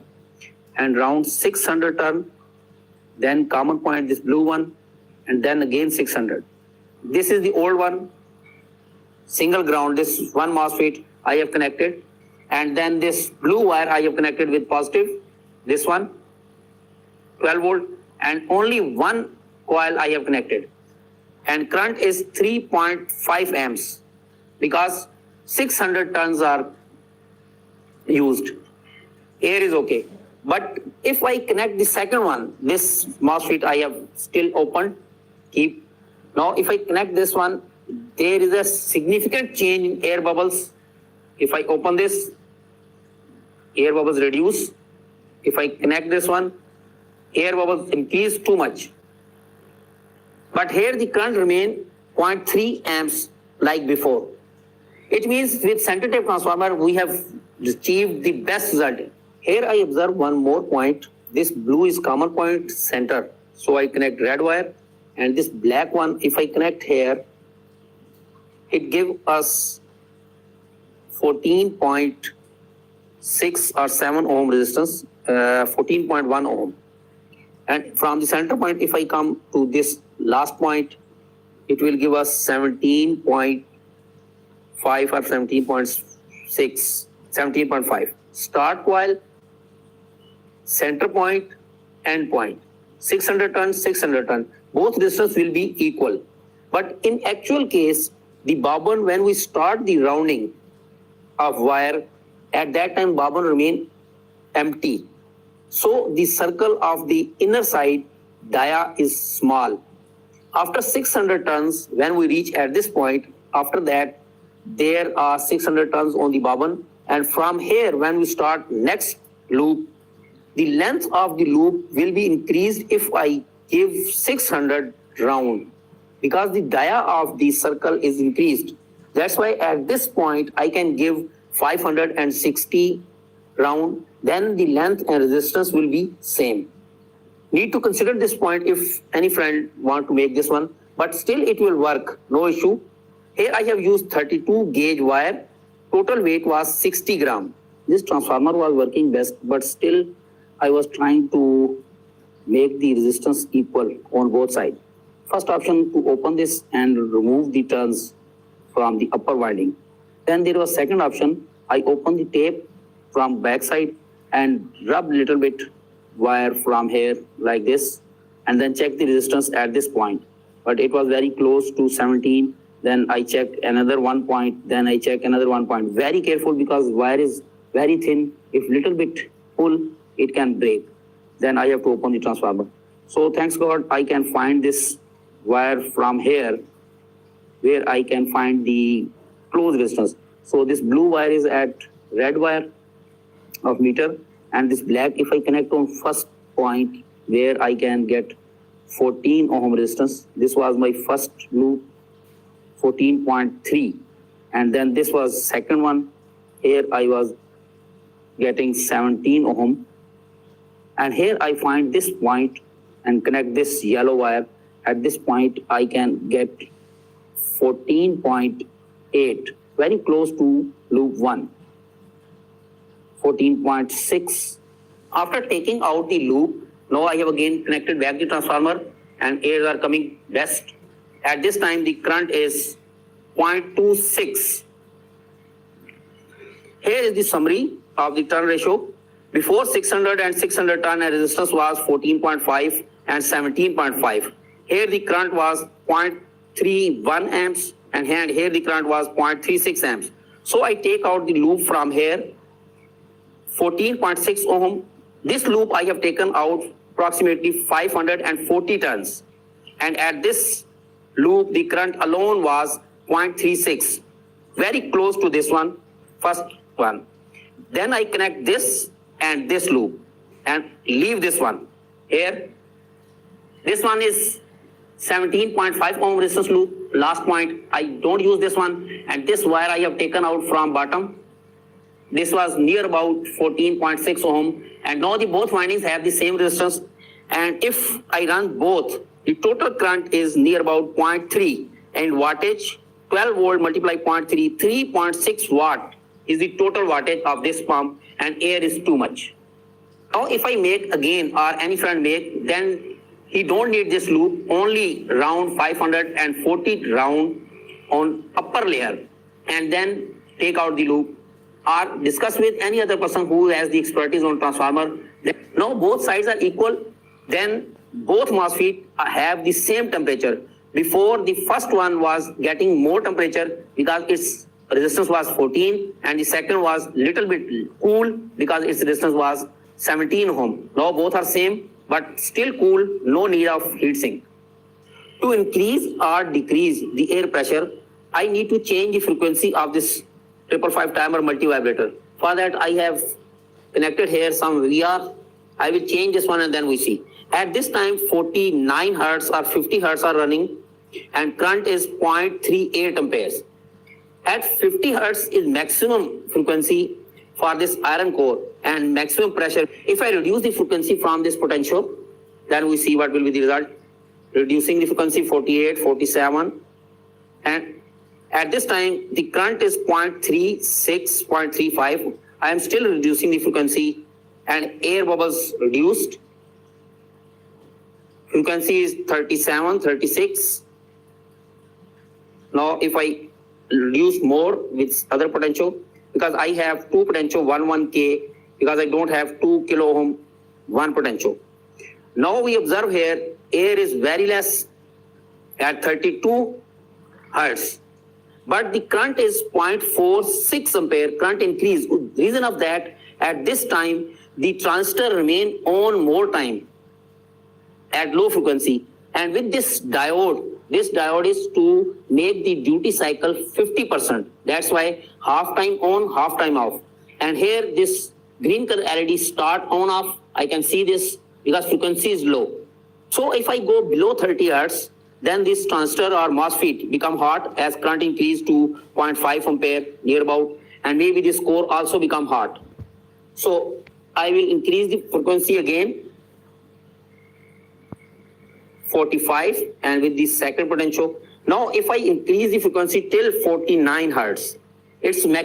and round 600 turn, then common point this blue one, and then again 600. This is the old one, single ground, this one MOSFET I have connected, and then this blue wire I have connected with positive, this one 12 volt, and only one coil I have connected, and current is 3.5 amps because 600 tons are used. Air is okay. But if I connect the second one, this MOSFET I have still opened, keep. Now if I connect this one, there is a significant change in air bubbles. If I open this, air bubbles reduce. If I connect this one, air bubbles increase too much. But here the current remain 0.3 amps like before. It means with center tape transformer, we have achieved the best result. Here I observe one more point. This blue is common point center. So I connect red wire, and this black one, if I connect here, it gives us 14.6 or 7 ohm resistance, 14.1 ohm. And from the center point, if I come to this last point, it will give us 17.5 or 17.6, 17.5. Start coil, center point, end point. 600 ton, 600 ton. Both resistance will be equal. But in actual case, the bobbin, when we start the rounding of wire, at that time bobbin remain empty. So the circle of the inner side dia is small. After 600 tons, when we reach at this point, after that, there are 600 tons on the bobbin. And from here, when we start next loop, the length of the loop will be increased if I give 600 round, because the dia of the circle is increased. That's why at this point, I can give 560 round, then the length and resistance will be same. Need to consider this point if any friend want to make this one, but still it will work, no issue. Here I have used 32 gauge wire. Total weight was 60 gram. This transformer was working best, but still I was trying to make the resistance equal on both sides. First option to open this and remove the turns from the upper winding. Then there was second option. I open the tape from back side and rub little bit wire from here like this, and then check the resistance at this point. But it was very close to 17. Then I check another 1 point. Then I check another 1 point. Very careful because wire is very thin. If little bit pull, it can break. Then I have to open the transformer. So thanks God, I can find this wire from here where I can find the close resistance. So this blue wire is at red wire of meter, and this black, if I connect on first point where I can get 14 ohm resistance. This was my first loop, 14.3. And then this was second one. Here I was getting 17 ohm. And here I find this point and connect this yellow wire. At this point, I can get 14.8, very close to loop 1. 14.6. After taking out the loop, now I have again connected back the transformer and airs are coming west. At this time, the current is 0.26. Here is the summary of the turn ratio. Before 600 and 600 turn, resistance was 14.5 and 17.5. Here the current was 0.31 amps, and here the current was 0.36 amps. So I take out the loop from here, 14.6 ohm. This loop I have taken out approximately 540 turns. And at this loop, the current alone was 0.36, very close to this one, first one. Then I connect this and this loop and leave this one here. This one is 17.5 ohm resistance loop. Last point, I don't use this one, and this wire I have taken out from bottom. This was near about 14.6 ohm, and now the both windings have the same resistance. And if I run both, the total current is near about 0.3, and wattage 12 volt multiply 0.3, 3.6 watt is the total wattage of this pump, and air is too much. Now if I make again, or any friend make, then he don't need this loop, only round 540 round on upper layer, and then take out the loop, or discuss with any other person who has the expertise on transformer. Now both sides are equal, then both MOSFET have the same temperature. Before, the first one was getting more temperature because its resistance was 14, and the second was little bit cool because its resistance was 17 ohm. Now both are same, but still cool, no need of heat sink. To increase or decrease the air pressure, I need to change the frequency of this 555 timer multi-vibrator. For that, I have connected here some VR. I will change this one and then we see. At this time, 49 hertz or 50 hertz are running, and current is 0.38 amperes. At 50 hertz is maximum frequency for this iron core and maximum pressure. If I reduce the frequency from this potential, then we see what will be the result. Reducing the frequency 48, 47, and at this time the current is 0.36, 0.35. I am still reducing the frequency, and air bubbles reduced. Frequency is 37, 36. Now if I reduce more with other potential, because I have two potential 1K, because I don't have 2 kilo ohm one potential. Now we observe here air is very less at 32 hertz, but the current is 0.46 ampere. Current increase. Reason of that, at this time the transistor remain on more time at low frequency, and with this diode is to make the duty cycle 50%. That's why half time on, half time off. And here this green color LED start on off. I can see this because frequency is low. So if I go below 30 hertz, then this transistor or MOSFET become hot as current increase to 0.5 ampere near about, and maybe this core also become hot. So I will increase the frequency again, 45, and with the second potential. Now if I increase the frequency till 49 hertz, its